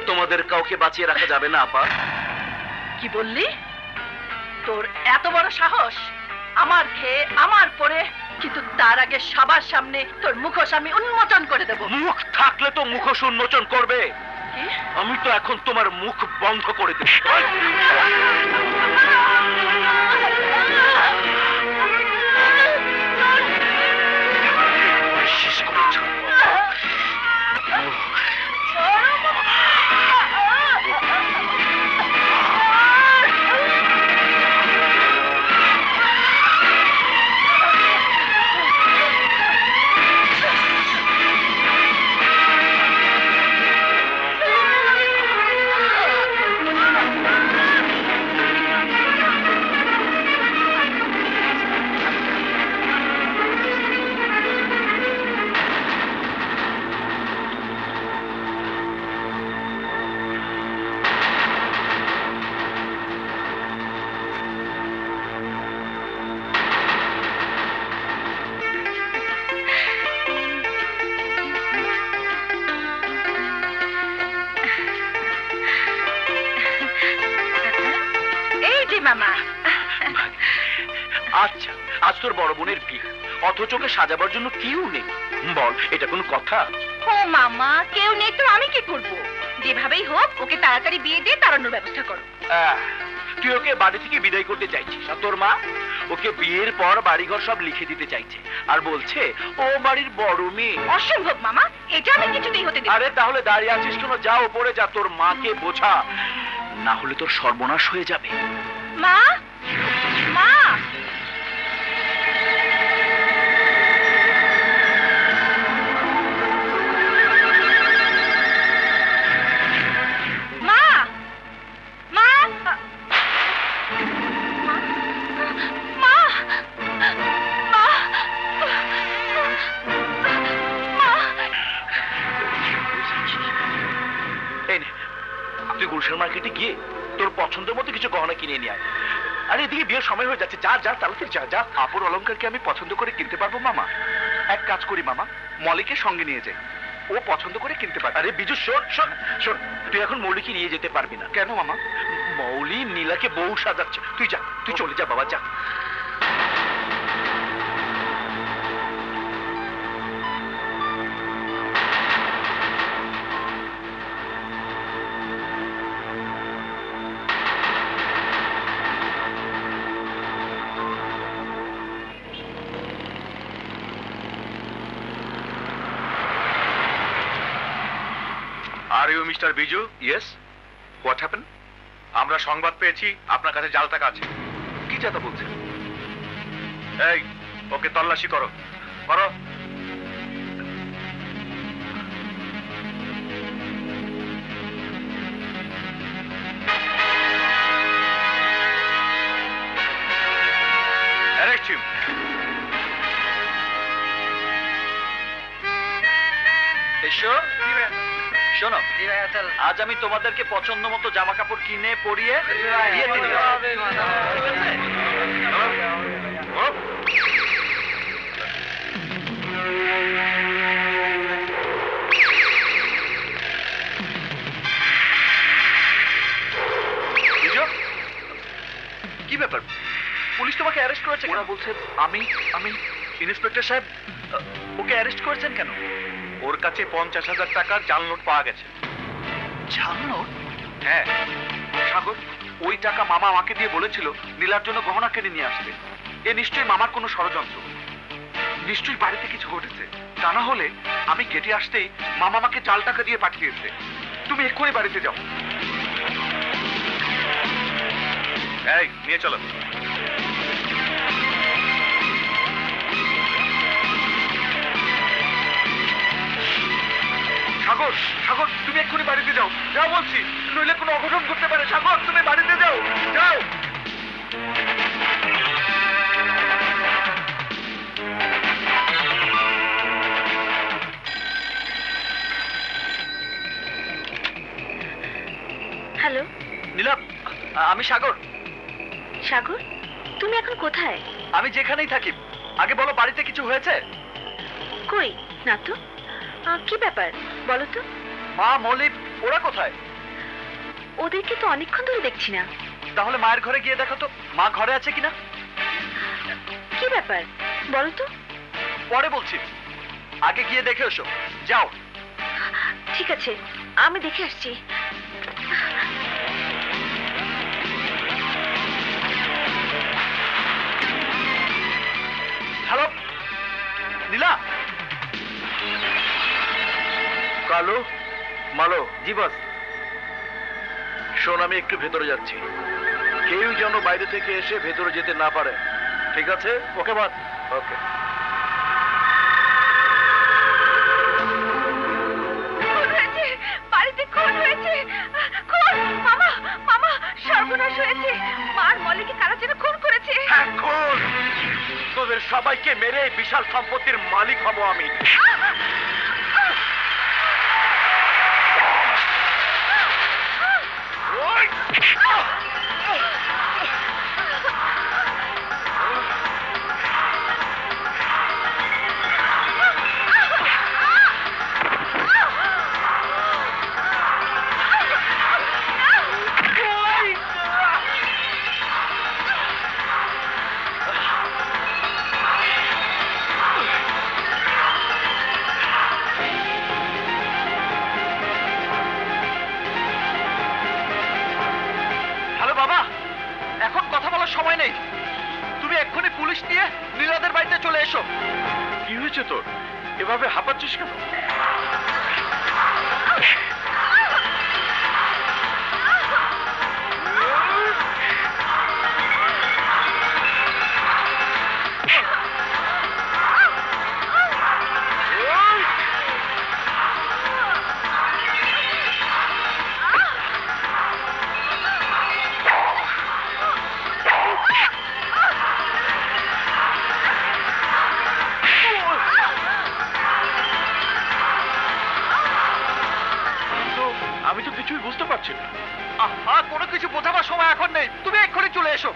তোমাদের কাউকে বাঁচিয়ে রাখা যাবে না আপা। কি বললি? তোর এত বড় সাহস! আমার খেয়ে আমার পরে, কিন্তু তার আগে সবার সামনে তোর মুখোশ আমি উন্মোচন করে দেব। মুখ থাকলে তো মুখোশ উন্মোচন করবে, আমি তো এখন তোমার মুখ বন্ধ করে দেব। শেষ করে ছাড়বো। আচ্ছা, আজ তোর বড় বোনের বিয়ে, অথচ ওকে সাজাবার জন্য কেউ নেই। বল, এটা কোনো কথা? ও মামা, কেউ নেই তো আমি কি করব? যেভাবেই হোক ওকে তাড়াতাড়ি বিয়ে দিয়ে তাড়ানোর ব্যবস্থা করো। তুই ওকে বাড়ি থেকে বিদায় করতে চাইছিস, আর তোর মা ওকে বিয়ের পর বাড়িঘর সব লিখে দিতে চাইছে, আর বলছে ও বাড়ির বড় মেয়ে। অসম্ভব মামা, এটা আমি কিছুতেই হতে দেব না। আরে তাহলে দাঁড়িয়ে আছিস কেন? যা ওপরে যা, তোর মাকে বোঝা, না হলে তোর সর্বনাশ হয়ে যাবে। মা, মা, গুলশান মার্কেটে গিয়ে তোর পছন্দের মতো কিছু গহনা কিনে নিয়ে আয়। আরে এদিকে বিয়ের সময় হয়ে যাচ্ছে, যা যা তাড়াতাড়ি যা যা। কাপড় অলংকার কি আমি পছন্দ করে কিনতে পারবো মামা? এক কাজ করি মামা, মলিকে সঙ্গে নিয়ে যাই, ও পছন্দ করে কিনতে পারে। আরে বিজু শোন শোন শোন, তুই এখন মৌলিকে নিয়ে যেতে পারবি না। কেন মামা? মৌলি নীলাকে বউ সাজাচ্ছে। তুই যা, তুই চলে যা বাবা, যা। Are you mister Biju? Yes, what happen? আমরা সংবাদ পেয়েছি আপনার কাছে জাল টাকা আছে। কি যাতা বলছেন? এই, ওকে তল্লাশি করো, করো। Arrest him. এসো। শোনো, আজ আমি তোমাদেরকে পছন্দ মতো জামা কাপড় কিনে পরিয়ে বিয়েতে নিয়ে যাবো। ঠিক আছে? বিজু, কি ব্যাপার? পুলিশ তোমাকে অ্যারেস্ট করেছে? ওরা বলছে আমি ইন্সপেক্টর সাহেব, ওকে অ্যারেস্ট করেছেন কেন? ওর কাছে 50,000 টাকার জাল নোট পাওয়া গেছে। জাল নোট? হ্যাঁ। সাগর, ওই টাকা মামা আমাকে দিয়ে বলেছিল নীলার জন্য গহনা কিনে নিয়ে আসতে। এ নিশ্চয়ই মামার কোনো ষড়যন্ত্র। নিশ্চয়ই বাড়িতে কিছু ঘটেছে। তা না হলে আমি গেটে আসতেই মামা আমাকে জাল টাকা দিয়ে পাঠিয়েছে। তুমি এক্ষুনি বাড়িতে যাও। এই, নিয়ে চলো। সাগর, সাগর, তুমি এক্ষুনি বাড়িতে যাও, যাও বলছি, নইলে কোনো অঘটন করতে পারে। সাগর, তুমি বাড়িতে যাও, যাও। হ্যালো নীলা, আমি সাগর। সাগর, তুমি এখন কোথায়? আমি যেখানেই থাকি। আগে বলো, বাড়িতে কিছু হয়েছে? কই না তো। কি ব্যাপার বলো তো? মা, মৌলিক, ওরা কোথায়? ওদেরকে তো অনেকক্ষণ ধরে দেখছি না। তাহলে মায়ের ঘরে গিয়ে দেখো তো, মা ঘরে আছে কিনা। কি ব্যাপার বলো তো? পরে বলছি, আগে গিয়ে দেখে এসো, যাও। ঠিক আছে, আমি দেখে আসছি। হ্যালো নীলা। কালু, মালো। জি বস। শোন, আমি একটু ভেতরে যাচ্ছি। কেউ যেন বাইরে থেকে এসে ভেতরে যেতে না পারে, ঠিক আছে? ওকে বস। ওকে। বাড়িতে খুন হয়েছে। খুন! মামা, মামা, সর্বনাশ হয়েছে। মার মলিকে কারা যেন খুন করেছে। এখন তোদের সবাইকে মেরে বিশাল সম্পত্তির মালিক হব আমি। সময় নেই, তুমি এক্ষুনি পুলিশ নিয়ে নীলাদের বাড়িতে চলে এসো। কি হয়েছে তোর? এভাবে হাঁপাচ্ছিস কেন? আমি তো কিছুই বুঝতে পারছি না। কোনো কিছু বোঝাবার সময় এখন নেই, তুমি এক্ষুনি চলে এসো।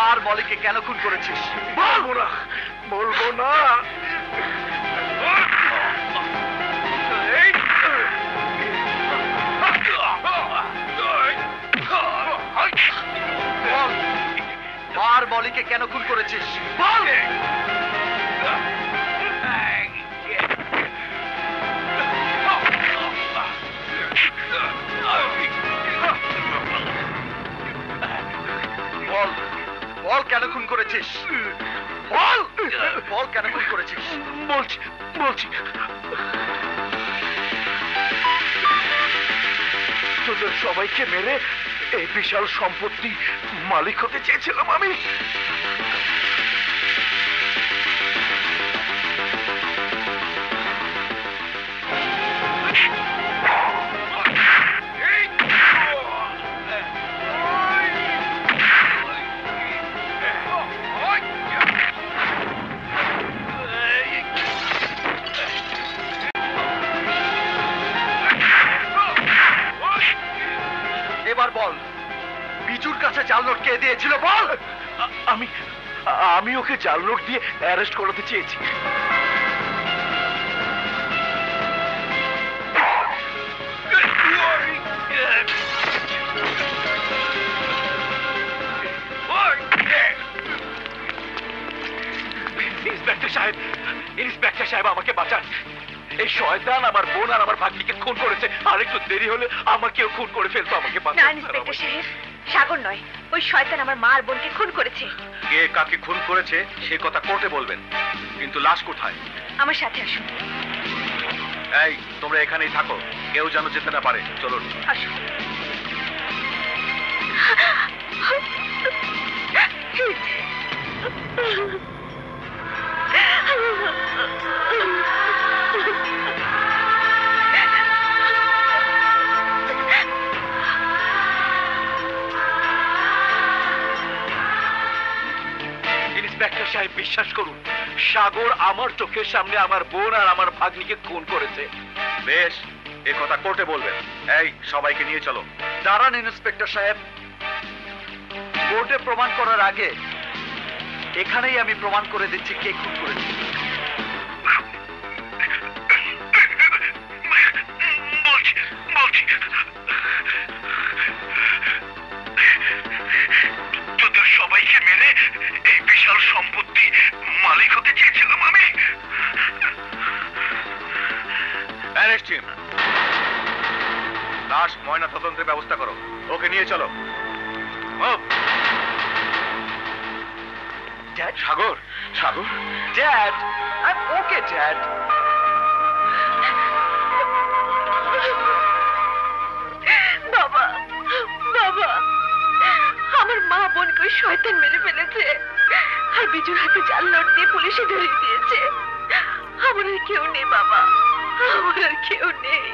আর মলিকে কেন খুন করেছিস? বলবো না, বলবো না। আর মলিকে কেন খুন করেছিস? বল। বল, বল কেন খুন করেছিস? বল, বল কেন খুন করেছিস? বলছি, বলছি। তোদের সবাইকে মেরে এই বিশাল সম্পত্তি মালিক হতে চেয়েছিলাম আমি। এবার বল, বিজুর কাছে জাল নোট কে দিয়েছিল? বল। আমি ওকে জাল নোট দিয়ে অ্যারেস্ট করাতে চেয়েছি। ইন্সপেক্টর সাহেব, ইন্সপেক্টর সাহেব আমাকে বাঁচান। এই শয়তান আমার বোন আর আমার ভাগ্নিকে খুন করেছে, আর একটু দেরি হলে আমাকেও খুন করে ফেলতো। আমাকে না বাঁচান। ইন্সপেক্টর সাহেব, সাগর নয়, ওই শয়তান আমার মা আর বোনকে খুন করেছে। কে কাকে খুন করেছে সে কথা কোর্টে বলবেন, কিন্তু লাশ কোথায়? আমার সাথে আসুন। এই তোমরা এখানেই থাকো, কেউ যেন যেতে না পারে। চলুন। আসুন। ইন্সপেক্টর সাহেব বিশ্বাস করুন, সাগর আমার চোখের সামনে আমার বোন আর আমার ভাগ্নিকে খুন করেছে। বেশ, এ কথা কোর্টে বলবেন। এই সবাইকে নিয়ে চলো। দাঁড়ান ইন্সপেক্টর সাহেব, কোর্টে প্রমাণ করার আগে এখানেই আমি প্রমাণ করে দিচ্ছি কে খুন করেছে। তোদের সবাইকে মেরে এই বিশাল সম্পত্তি মালিক হতে চেয়েছিলাম আমি। Arrest him. লাশ ময়না তদন্তের ব্যবস্থা করো, ওকে নিয়ে চলো। Dad, Sagar, Sagar, dad, I am okay dad. বাবা, বাবা, আমার মা বোনকে ওই শয়তান মেরে ফেলেছে, আর বিজুর হাতে জাল নোট দিয়ে পুলিশে ধরিয়ে দিয়েছে। আমার আর কেউ নেই বাবা, আমার আর কেউ নেই।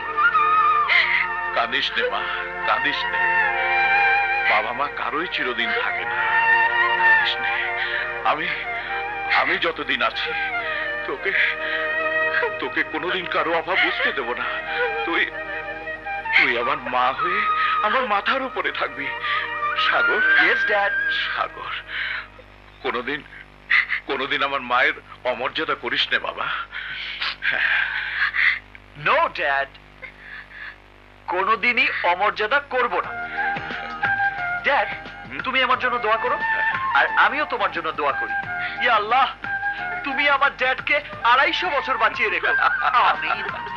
কাঁদিস নে মা, কাঁদিস নে। বাবা মা কারোই চিরদিন থাকে না। কাঁদিস নে। আমি যতদিন আছি তোকে তোকে কোনোদিন কারো অভাব বুঝতে দেব না। তুই আমার মা হয়ে আমার মাথার উপরে থাকবি। সাগর। Yes dad. সাগর, কোনোদিন আমার মায়ের অমর্যাদা করিস নে বাবা। নো ড্যাড, কোনোদিনই অমর্যাদা করব না। ড্যাড, তুমি আমার জন্য দোয়া করো, আর আমিও তোমার জন্য দোয়া করি। ইয়া আল্লাহ, তুমি আমার ড্যাডকে 250 বছর বাঁচিয়ে রেখো। আমিন।